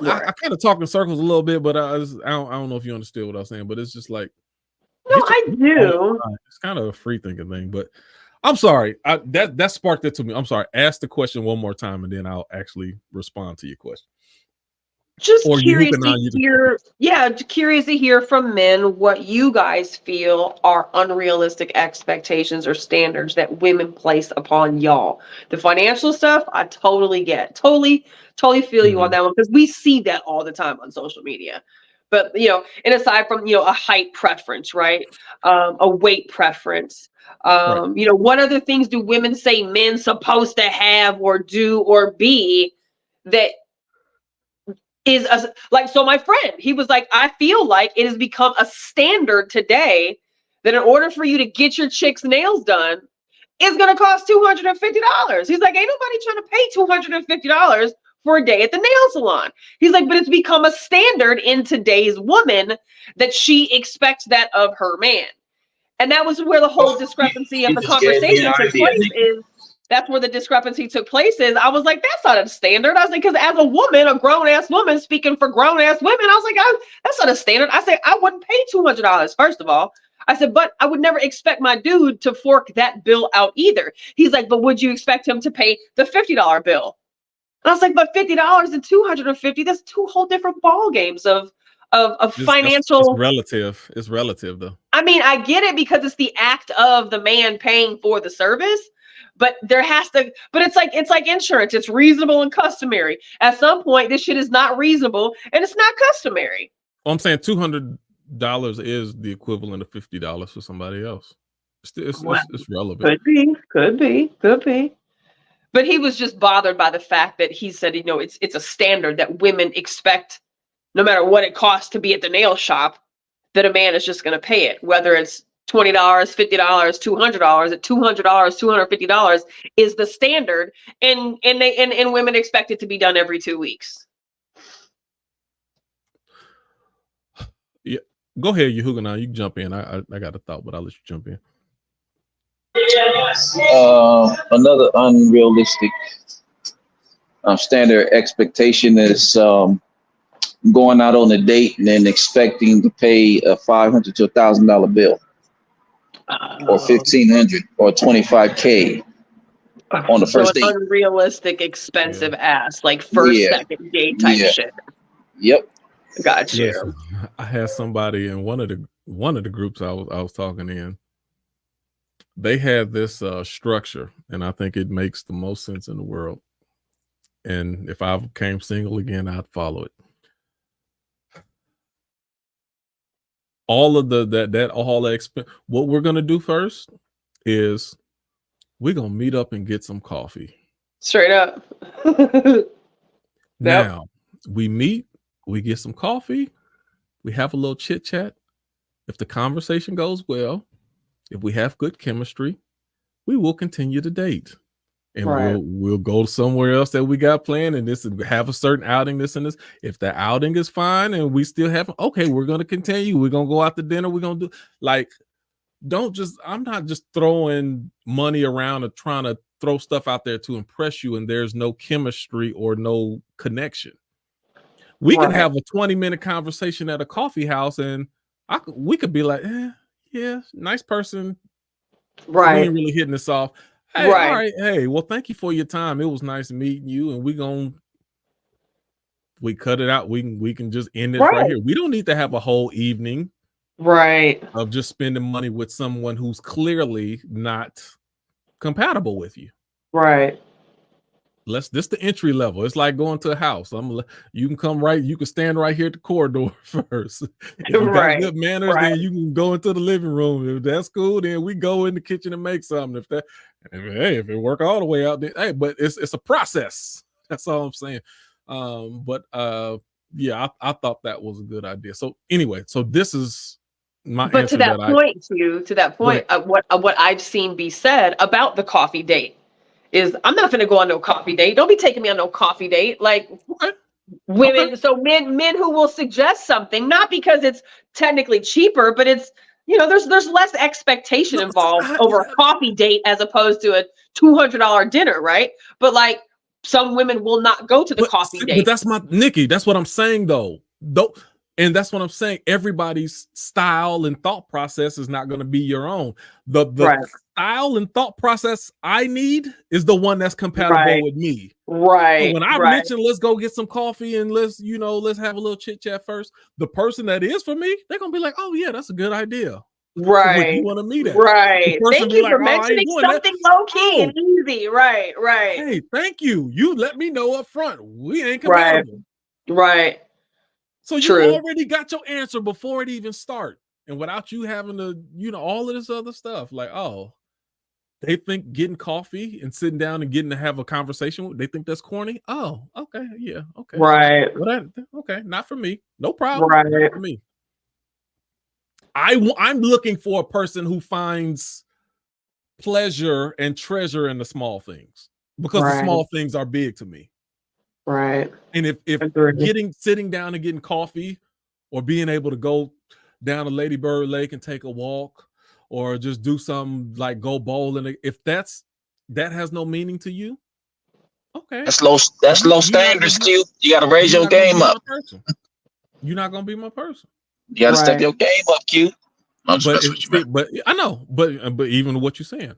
I kind of talk in circles a little bit, but I don't know if you understood what I was saying, but it's just like, no, I do. It's kind of a free thinking thing, but I'm sorry. That sparked it to me. I'm sorry. Ask the question one more time, and then I'll actually respond to your question. Just curious to hear, curious to hear from men what you guys feel are unrealistic expectations or standards that women place upon y'all. The financial stuff, I totally get. Totally feel you on that one, because we see that all the time on social media. But, and aside from, a height preference, right? A weight preference. What other things do women say men supposed to have or do or be that is so my friend, he was like, I feel like it has become a standard today that in order for you to get your chick's nails done, it's going to cost $250. He's like, ain't nobody trying to pay $250 for a day at the nail salon. He's like, but it's become a standard in today's woman that she expects that of her man. And that was where the whole discrepancy of the conversation took place is. That's where the discrepancy took place is. I was like, that's not a standard. I was like, because as a woman, a grown-ass woman speaking for grown-ass women, I was like, that's not a standard. I said, I wouldn't pay $200, first of all. I said, but I would never expect my dude to fork that bill out either. He's like, but would you expect him to pay the $50 bill? And I was like, but $50 and $250, that's two whole different ball games of financial. It's relative though. I mean, I get it because it's the act of the man paying for the service. But it's like insurance. It's reasonable and customary. At some point, this shit is not reasonable and it's not customary. Well, I'm saying $200 is the equivalent of $50 for somebody else. It's relevant. Could be. But he was just bothered by the fact that he said, it's a standard that women expect, no matter what it costs to be at the nail shop, that a man is just going to pay it, whether it's $20, $50, $200. At $200, $250 is the standard, and women expect it to be done every 2 weeks. Yeah, go ahead, Yehuga. You can jump in. I got a thought, but I'll let you jump in. Another unrealistic standard expectation is going out on a date and then expecting to pay a $500 to $1,000 bill. Or $1,500 or $25K on the first date. Unrealistic, expensive ass, like second date type shit. Yep. Got you. Listen, I had somebody in one of the groups I was talking in. They had this structure, and I think it makes the most sense in the world. And if I became single again, I'd follow it. All of what we're gonna do first is we're gonna meet up and get some coffee. Straight up. Now we meet, we get some coffee, we have a little chit chat. If the conversation goes well, if we have good chemistry, we will continue to date. And we'll go somewhere else that we got planned, and have a certain outing, this and this. If the outing is fine and we still have, okay, we're gonna continue. We're gonna go out to dinner. We're gonna do I'm not just throwing money around or trying to throw stuff out there to impress you, and there's no chemistry or no connection. We can have a 20-minute conversation at a coffee house, and we could be like, yeah, nice person. Right. We ain't really hitting this off. Hey, all right. Hey, well, thank you for your time. It was nice meeting you, and we cut it out. We can just end it right here. We don't need to have a whole evening of just spending money with someone who's clearly not compatible with you. Right. This the entry level. It's like going to a house. You can come you can stand right here at the corridor first. If you got good manners, then you can go into the living room. If that's cool, then we go in the kitchen and make something. If it work all the way out, then but it's a process. That's all I'm saying. I thought that was a good idea. So anyway, this is my answer. But to that point, what I've seen be said about the coffee date is, I'm not going to go on no coffee date. Don't be taking me on no coffee date. Like women, so men who will suggest something, not because it's technically cheaper, but it's, there's less expectation No, involved over a coffee date as opposed to a $200 dinner, right? But like some women will not go to the coffee date. But that's Nikki. That's what I'm saying, though. And that's what I'm saying. Everybody's style and thought process is not going to be your own. The Right. style and thought process I need is the one that's compatible with me. Right. So when I mention let's go get some coffee and let's have a little chit chat first, the person that is for me, they're gonna be like, oh yeah, that's a good idea. Right. You want to meet at. Right. Thank you like, for mentioning something low key and easy. Right. Right. Hey, thank you. You let me know up front. We ain't compatible. Right. So you already got your answer before it even start. And without you having to, all of this other stuff, like, oh, they think getting coffee and sitting down and getting to have a conversation, they think that's corny. Oh, okay. Yeah. Okay. Right. Okay. Not for me. No problem. Right. Not for me. I'm looking for a person who finds pleasure and treasure in the small things, because the small things are big to me. Right. And if sitting down and getting coffee, or being able to go down to Lady Bird Lake and take a walk, or just do something like go bowling, if that has no meaning to you, okay. That's low standards, Q. You got to raise your game up. You're not gonna be my person. You got to step your game up, Q. But I know, but even what you're saying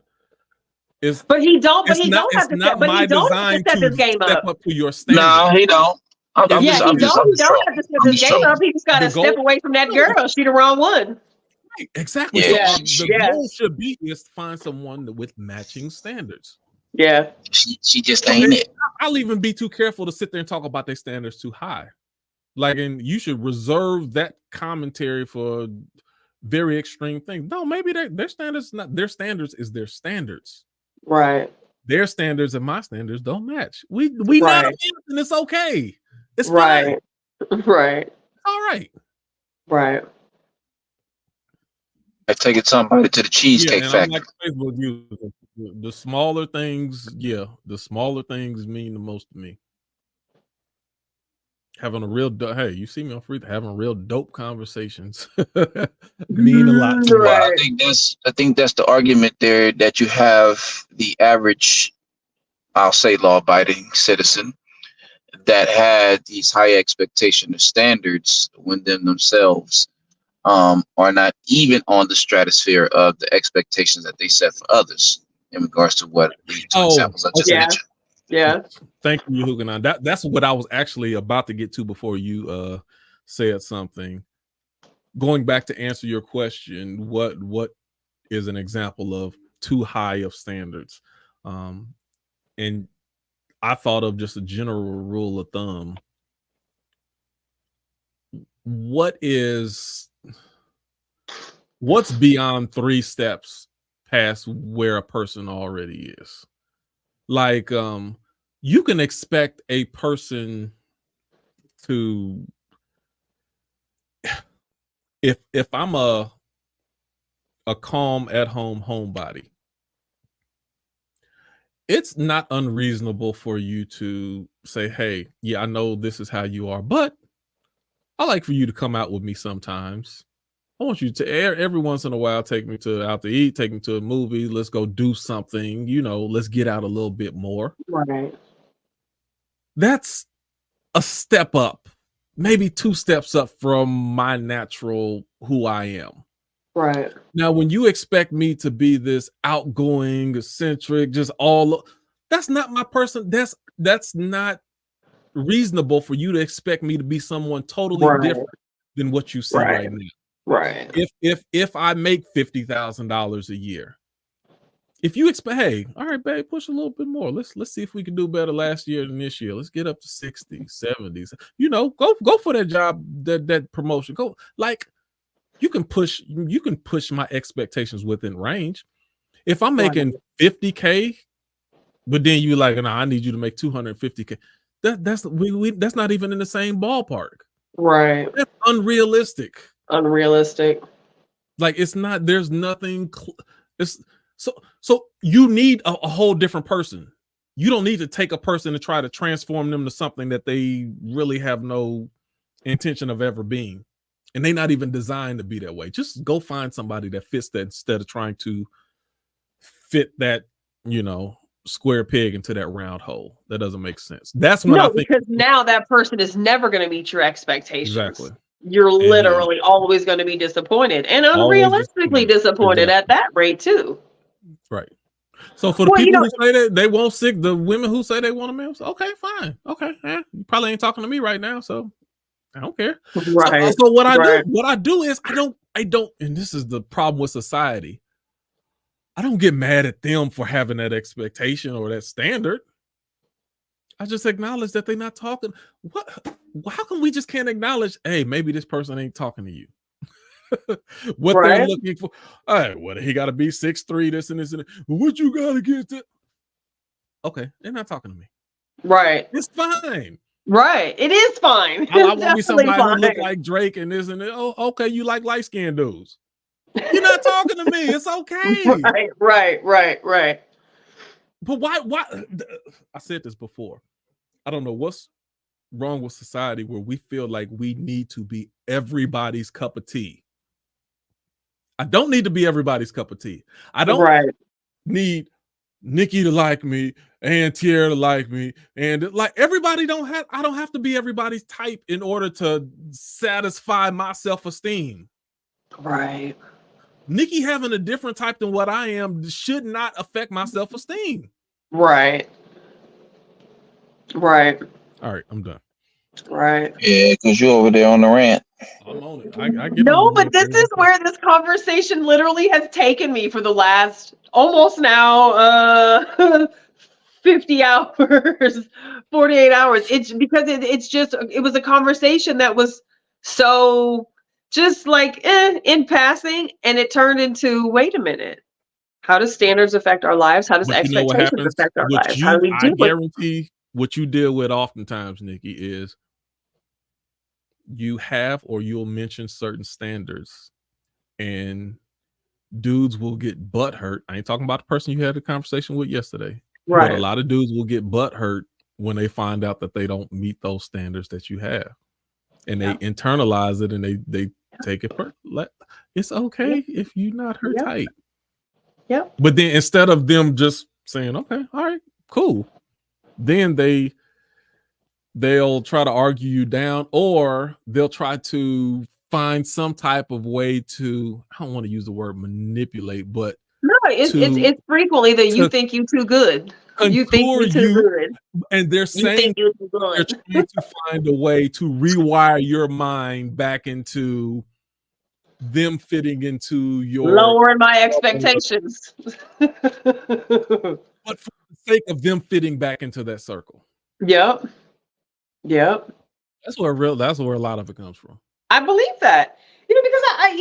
is, but he don't have to step his game up to your standard. No, he don't. He don't have to step his game up. He just got to step away from that girl. She the wrong one. Right, exactly. Yeah. So the goal should be is to find someone with matching standards. Yeah. She just ain't it. I'll even be too careful to sit there and talk about their standards too high. Like, and you should reserve that commentary for very extreme things. No, maybe their standards is their standards. Right. Their standards and my standards don't match. We not a and it's okay. It's fine. Right. All right. Right. I taking somebody to the Cheesecake Factory. Like Facebook users, the smaller things, the smaller things mean the most to me. Having a real you see me on free, having real dope conversations mean a lot to me. Well, I think that's the argument there, that you have the average, I'll say, law-abiding citizen that had these high expectation of standards when themselves are not even on the stratosphere of the expectations that they set for others in regards to what the two examples I just mentioned. Yeah. Thank you, Huguenon. That's what I was actually about to get to before you said something. Going back to answer your question, what is an example of too high of standards? And I thought of just a general rule of thumb. What's beyond 3 steps past where a person already is? Like, you can expect a person to, if I'm a calm at home homebody, it's not unreasonable for you to say, hey, yeah, I know this is how you are, but I like for you to come out with me sometimes. I want you to every once in a while take me out to eat, take me to a movie. Let's go do something, let's get out a little bit more. Right. That's a step up, maybe 2 steps up from my natural who I am. Right. Now, when you expect me to be this outgoing, eccentric, that's not my person. That's not reasonable for you to expect me to be someone totally different than what you see right now. Right. If I make $50,000 a year, if you expect, hey, all right, babe, push a little bit more. Let's see if we can do better last year than this year. Let's get up to 60, 70s. Go for that job, that promotion. Go, like, you can push my expectations within range. If I'm making 50K, but then you like, no, I need you to make 250K. That's not even in the same ballpark. Right. That's unrealistic. Like, it's not, there's nothing. So you need a whole different person. You don't need to take a person and try to transform them to something that they really have no intention of ever being. and they're not even designed to be that way. Just go find somebody that fits that instead of trying to fit that, square peg into that round hole. That doesn't make sense. That's when I think, because now that person is never going to meet your expectations. exactly. You're literally always going to be disappointed, and unrealistically disappointed at that rate too. Right. So for the people who say that they won't the women who say they want a man, okay, fine. Okay. You probably ain't talking to me right now, so I don't care. Right. So what I do is I don't, and this is the problem with society. I don't get mad at them for having that expectation or that standard. I just acknowledge that they're not talking. How come we just can't acknowledge, hey, maybe this person ain't talking to you? What they're looking for. All right, what he got to be 6'3", this and this and that. What you got to get to? Okay, they're not talking to me. Right. It's fine. Right. It is fine. I want me somebody who look like Drake and this and that. Oh, okay, you like light skinned dudes. You're not talking to me. It's okay. Right. But why? I said this before. I don't know what's wrong with society where we feel like we need to be everybody's cup of tea. I don't need to be everybody's cup of tea. I don't need Nikki to like me and Tierra to like me. And like everybody I don't have to be everybody's type in order to satisfy my self-esteem. Right. Nikki having a different type than what I am should not affect my self-esteem. Right. All right, I'm done. Right. Yeah, because you're over there on the rant. I'm on it. I get but this is where this conversation literally has taken me for the last almost now 50 hours, 48 hours. It's because it was a conversation that was so just like in passing, and it turned into, wait a minute, how does standards affect our lives? How does expectations affect our lives? How do we I guarantee what you deal with oftentimes, Nikki, is you have or you'll mention certain standards and dudes will get butthurt. I ain't talking about the person you had a conversation with yesterday. Right. But a lot of dudes will get butthurt when they find out that they don't meet those standards that you have. And they internalize it and they take it it's okay if you're not her type. Yeah. But then instead of them just saying, okay, all right, cool, then they'll try to argue you down, or they'll try to find some type of way to, I don't want to use the word manipulate, but no, it's frequently that you think you too good. You think you're too good. And they're saying they're trying to find a way to rewire your mind back into them fitting into your lowering my expectations. But for the sake of them fitting back into that circle. Yep. That's where a lot of it comes from. I believe that. Because I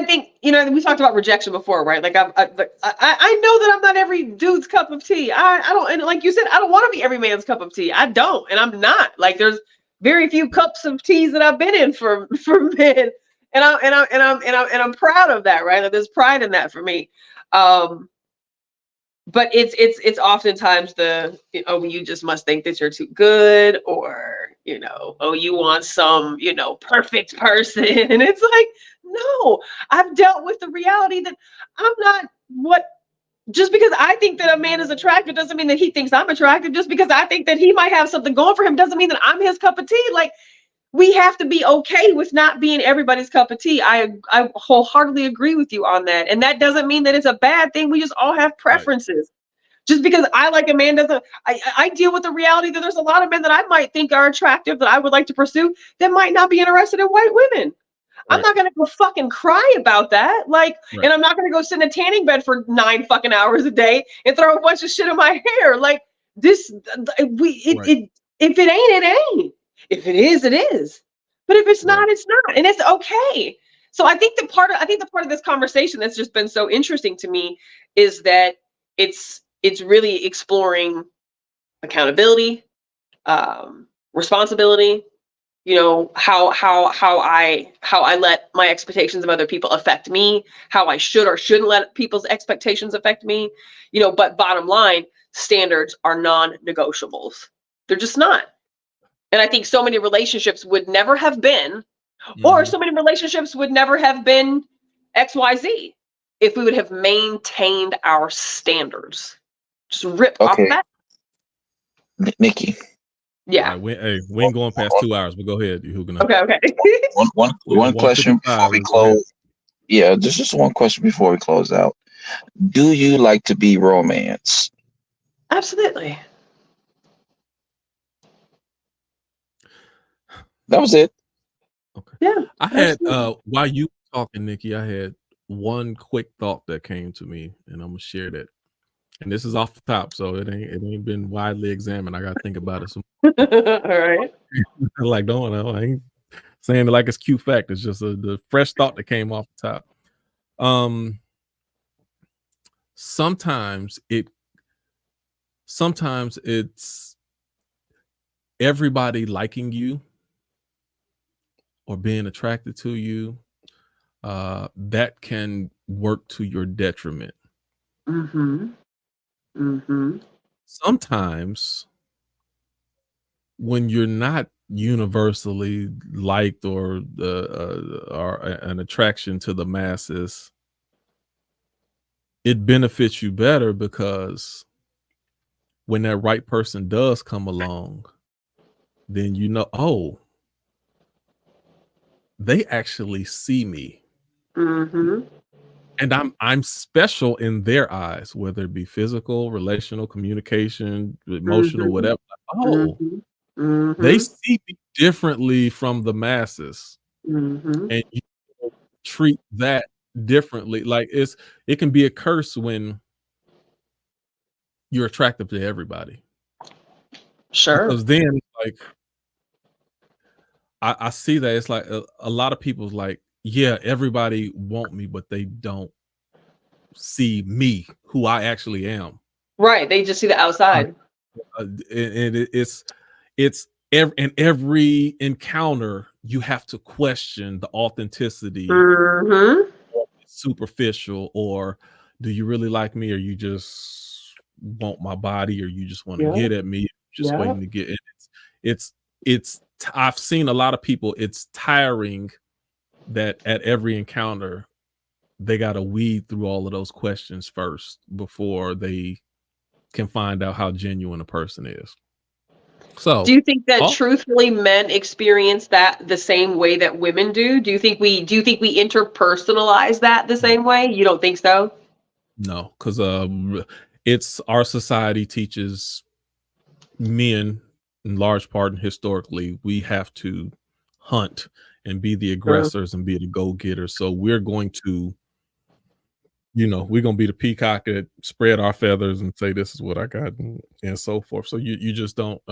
think, we talked about rejection before, right? Like I know that I'm not every dude's cup of tea. I don't, and like you said, I don't want to be every man's cup of tea. I don't, and I'm not. Like there's very few cups of teas that I've been in for men, and I'm proud of that, right? Like there's pride in that for me. But it's oftentimes you just must think that you're too good, or you want some perfect person, and it's like, no, I've dealt with the reality that I'm not just because I think that a man is attractive doesn't mean that he thinks I'm attractive. Just because I think that he might have something going for him doesn't mean that I'm his cup of tea. Like, we have to be okay with not being everybody's cup of tea. I wholeheartedly agree with you on that. And that doesn't mean that it's a bad thing. We just all have preferences. Right. Just because I like a man doesn't, I deal with the reality that there's a lot of men that I might think are attractive that I would like to pursue that might not be interested in white women. Right. I'm not going to go fucking cry about that. Like, right. And I'm not going to go sit in a tanning bed for 9 fucking hours a day and throw a bunch of shit in my hair. Like this, if it ain't, it ain't. If it is, it is. But if it's not, it's not. And it's okay. So I think the part of this conversation that's just been so interesting to me is that it's really exploring accountability, responsibility, how I let my expectations of other people affect me, how I should or shouldn't let people's expectations affect me, but bottom line, standards are non-negotiables. They're just not. And I think so many relationships would never have been, or so many relationships would never have been XYZ if we would have maintained our standards. Just rip off Okay, that. Nikki. Yeah. We ain't going past 2 hours, but go ahead, you Huguenot. Okay. One question before we close. Yeah, just one question before we close out. Do you like to be romanced? Absolutely. That was it. Okay. Yeah. I had absolutely. while you were talking, Nikki, I had one quick thought that came to me, and I'm gonna share that. And this is off the top, so it ain't been widely examined. I gotta think about it some. All right. Like, don't know. I ain't saying it like it's cute fact. It's just the fresh thought that came off the top. Sometimes it's everybody liking you or being attracted to you. That can work to your detriment. Mm-hmm. Mm-hmm. Sometimes when you're not universally liked or an attraction to the masses, it benefits you better because when that right person does come along, then you know, oh, they actually see me. Mm-hmm. And I'm special in their eyes, whether it be physical, relational, communication, emotional, Mm-hmm. whatever. Oh, Mm-hmm. they see me differently from the masses. Mm-hmm. And you treat that differently. Like it can be a curse when you're attractive to everybody. Sure. Because then like I see that it's like a lot of people's like, yeah, everybody want me, but they don't see me, who I actually am. Right. They just see the outside. And it's in every encounter you have to question the authenticity. Mm-hmm. Superficial, or do you really like me, or you just want my body, or you just want to get at me, just waiting to get it. It's I've seen a lot of people, it's tiring that at every encounter they got to weed through all of those questions first before they can find out how genuine a person is. So do you think that truthfully men experience that the same way that women do? Do you think we interpersonalize that the same way? You don't think so? No, because it's our society teaches men in large part, and historically we have to hunt and be the aggressors and be the go-getters. So we're going to, we're gonna be the peacock that spread our feathers and say this is what I got, and so forth. So you just don't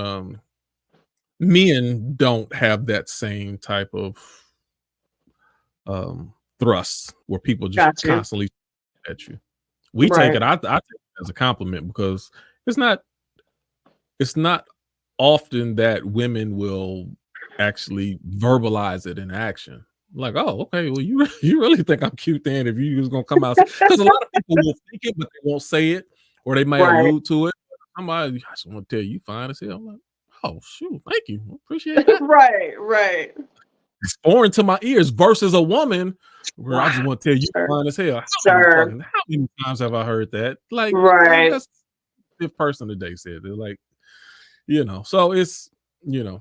men don't have that same type of thrust where people just constantly at you. We take it, I take it as a compliment, because it's not often that women will actually verbalize it in action. Like, oh, okay, well, you really think I'm cute then if you was gonna come out? Because a lot of people will think it, but they won't say it, or they may allude to it. I just want to tell you, fine as hell. I'm like, oh shoot, thank you, appreciate that. Right. It's foreign to my ears versus a woman where I just want to tell you, fine as hell. How many times have I heard that? Like, that's the fifth person today said. They're like, so it's, it's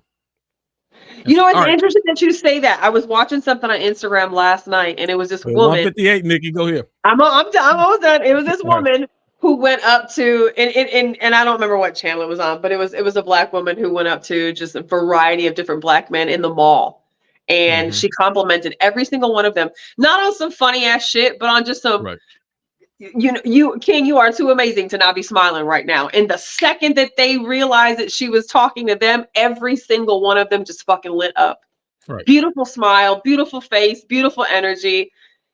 interesting that you say that. I was watching something on Instagram last night, and it was this woman. 158, Nikki, go here. I'm almost done. It was this woman who went up to, and I don't remember what channel it was on, but it was a Black woman who went up to just a variety of different Black men in the mall, and she complimented every single one of them, not on some funny ass shit, but on just some. King, you are too amazing to not be smiling right now. And the second that they realized that she was talking to them, every single one of them just fucking lit up. Right. Beautiful smile, beautiful face, beautiful energy.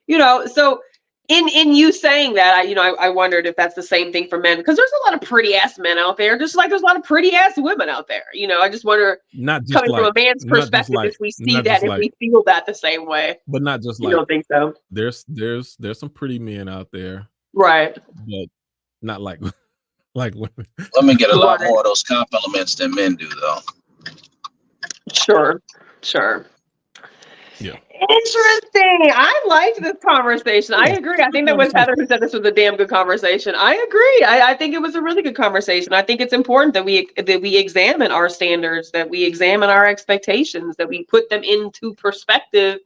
So in you saying that, I wondered if that's the same thing for men, because there's a lot of pretty ass men out there, just like there's a lot of pretty ass women out there. I just wonder, coming from a man's perspective, if we see that, if we feel that the same way. But not just like, you don't think so? There's some pretty men out there. Right. But not like women. Women get a lot more of those compliments than men do, though. Sure. Sure. Yeah. Interesting. I liked this conversation. I Yeah. agree. I Good think that was Heather conversation. who said this was a damn good conversation. I agree. I think it was a really good conversation. I think it's important that we examine our standards, that we examine our expectations, that we put them into perspective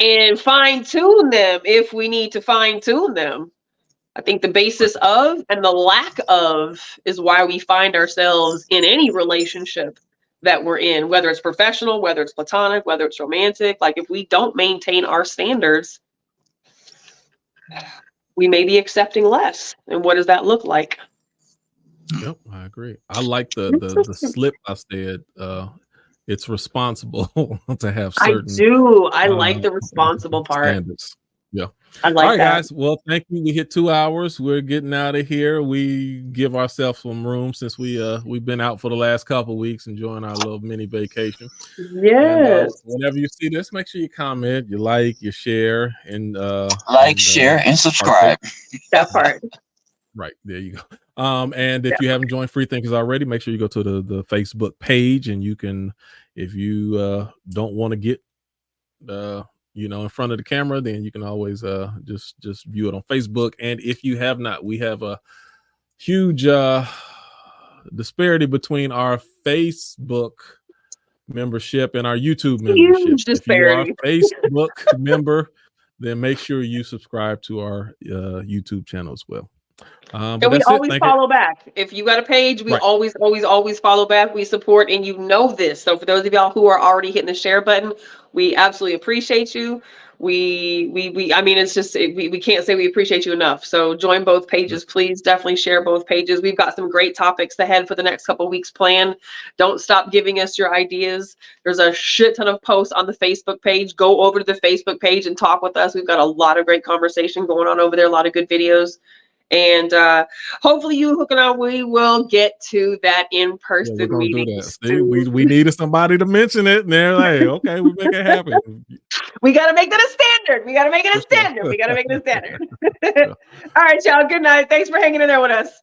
and fine tune them if we need to fine tune them. I think the basis of and the lack of is why we find ourselves in any relationship that we're in, whether it's professional, whether it's platonic, whether it's romantic. Like if we don't maintain our standards, we may be accepting less. And what does that look like? Yep, I agree. I like the Interesting. slip I said. It's responsible to have I certain do. I like uh the responsible part. standards. Yeah. I All like right, that. guys. Well, thank you. We hit 2 hours. We're getting out of here. We give ourselves some room since we've been out for the last couple weeks, enjoying our little mini vacation. And Yes, whenever you see this, make sure you comment, you like, you share, and Like, share, and partake. subscribe. that part. Right, there you go. And if Yeah. you haven't joined Free Thinkers already, make sure you go to the Facebook page, and you can, if you don't want to get in front of the camera, then you can always just view it on Facebook. And if you have not, we have a huge disparity between our Facebook membership and our YouTube membership. Huge If you are disparity. a Facebook member, then make sure you subscribe to our YouTube channel as well. But And we that's it. always Thank you. follow back. If you got a page, we Right. always, always, always follow back. We support, and you know this. So for those of y'all who are already hitting the share button, we absolutely appreciate you. I mean, it's just we can't say we appreciate you enough. So join both pages, please. Definitely share both pages. We've got some great topics ahead for the next couple of weeks planned. Don't stop giving us your ideas. There's a shit ton of posts on the Facebook page. Go over to the Facebook page and talk with us. We've got a lot of great conversation going on over there. A lot of good videos. And hopefully you hooking on, we will get to that Yeah, we're in-person gonna do meeting that. See, soon. we needed somebody to mention it, and they're like, okay, we make it happen. We got to make that a standard. We got to make it For a standard. sure. We got to make it a standard. For sure. All right, y'all. Good night. Thanks for hanging in there with us.